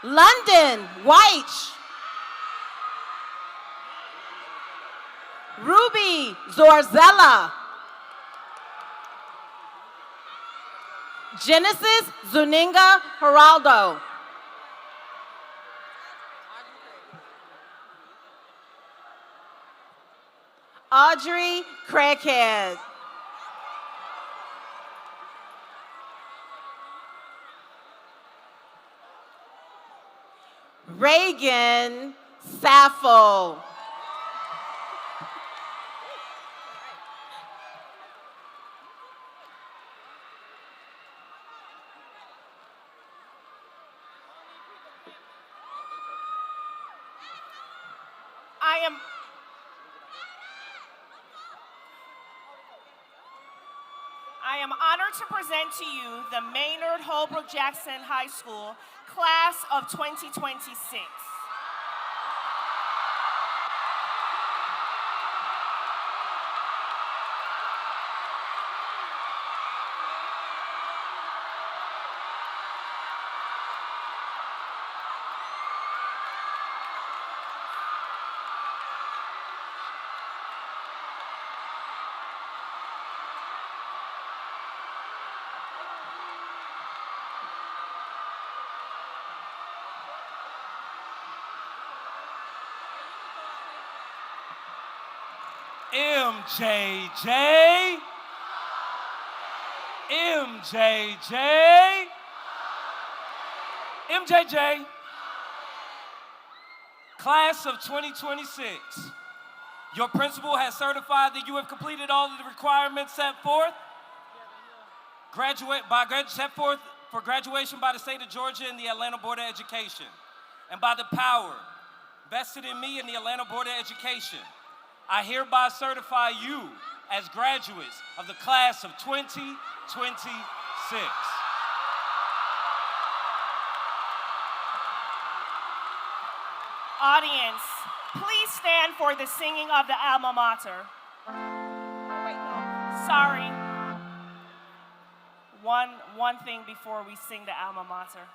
London White. Ruby Zorzella. Genesis Zuninga Geraldo. Audrey Craighead. Reagan Saffel. I am honored to present to you the Maynard Holbrook Jackson High School Class of 2026. MJJ. MJJ. MJJ. Class of 2026. Your principal has certified that you have completed all of the requirements set forth. Set forth for graduation by the state of Georgia and the Atlanta Board of Education. And by the power vested in me in the Atlanta Board of Education, I hereby certify you as graduates of the class of 2026. Audience, please stand for the singing of the alma mater. Wait, no, sorry. One thing before we sing the alma mater.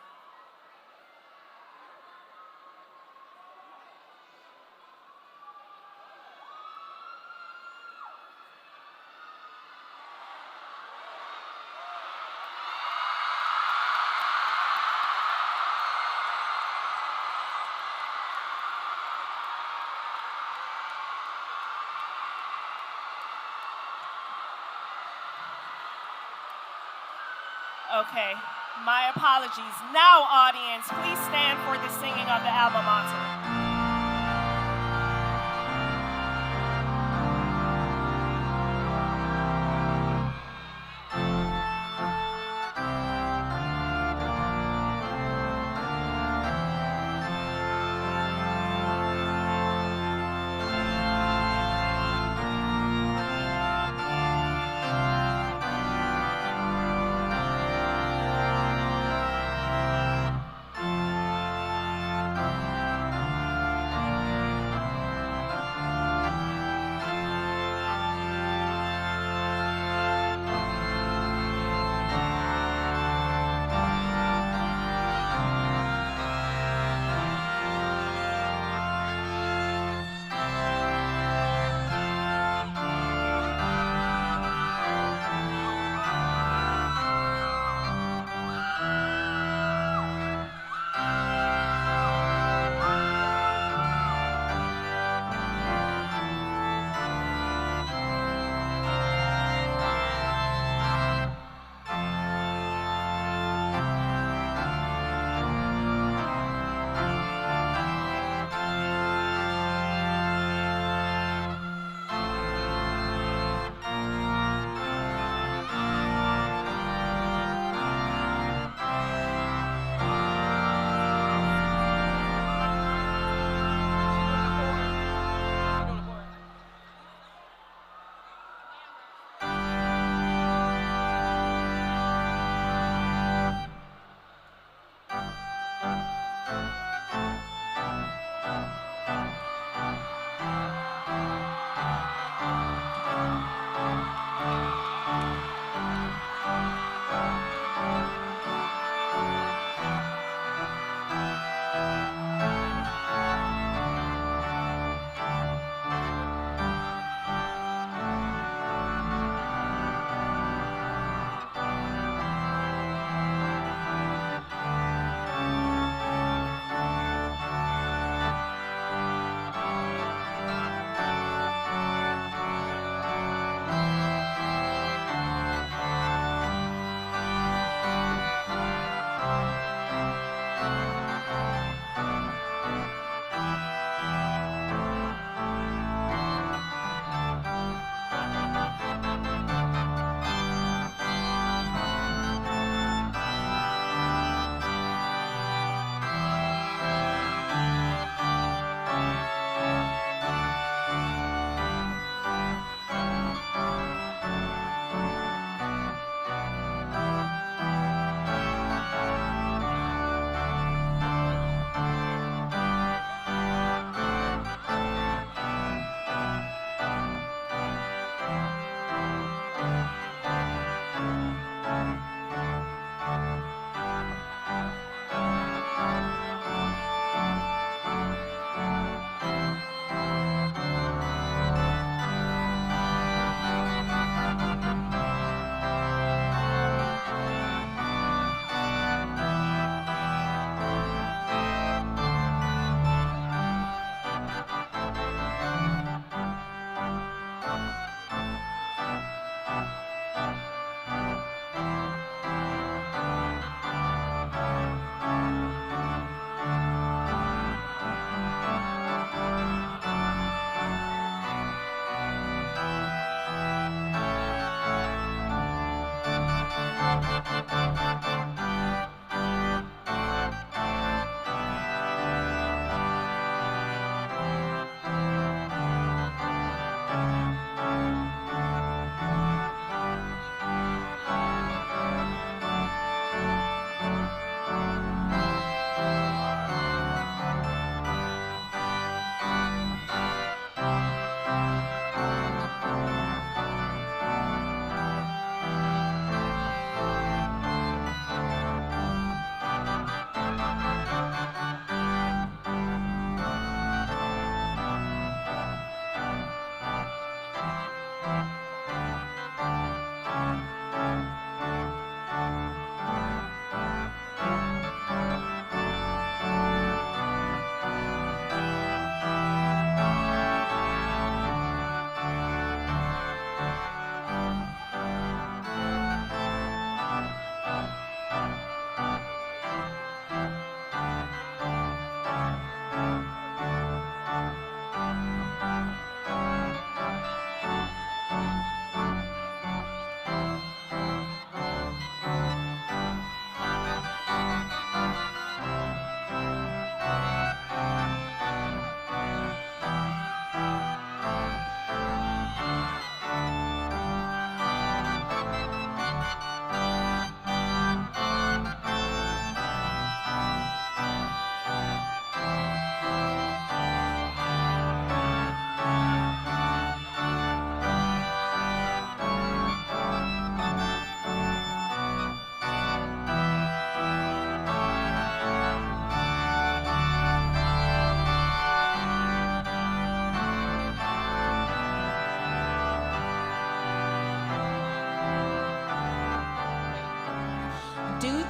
Okay, my apologies. Now, audience, please stand for the singing of the alma mater.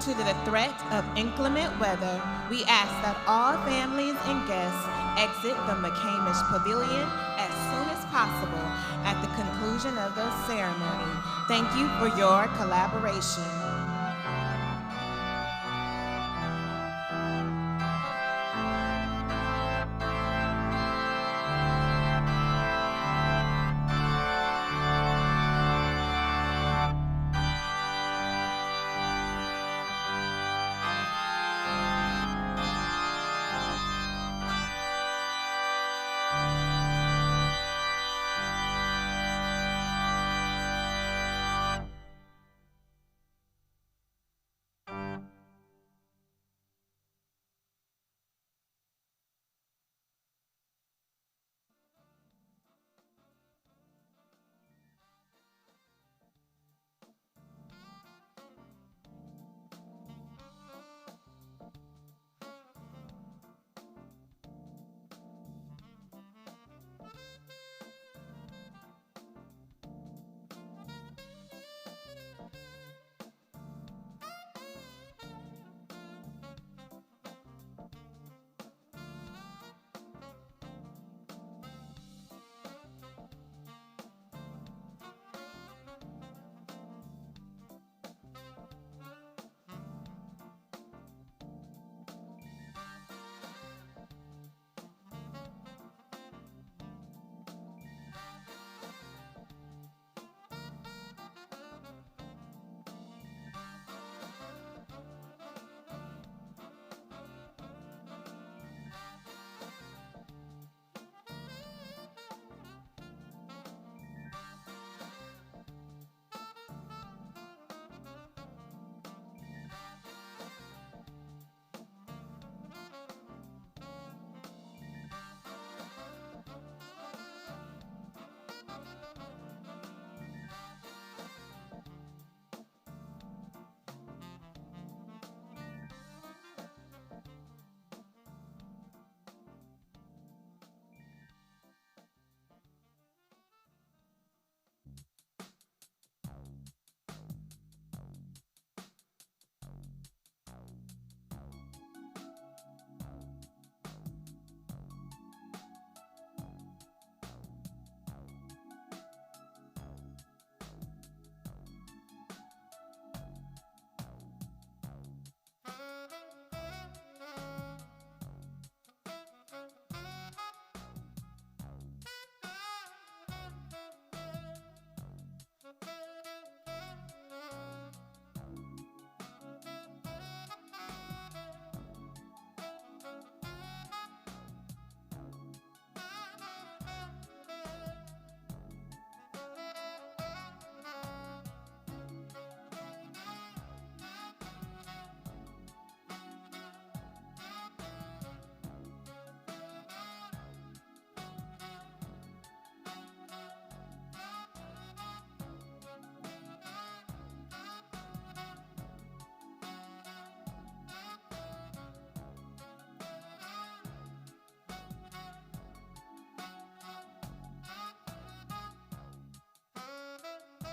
to the threat of inclement weather, we ask that all families and guests exit the McCamish Pavilion as soon as possible at the conclusion of the ceremony. Thank you for your collaboration.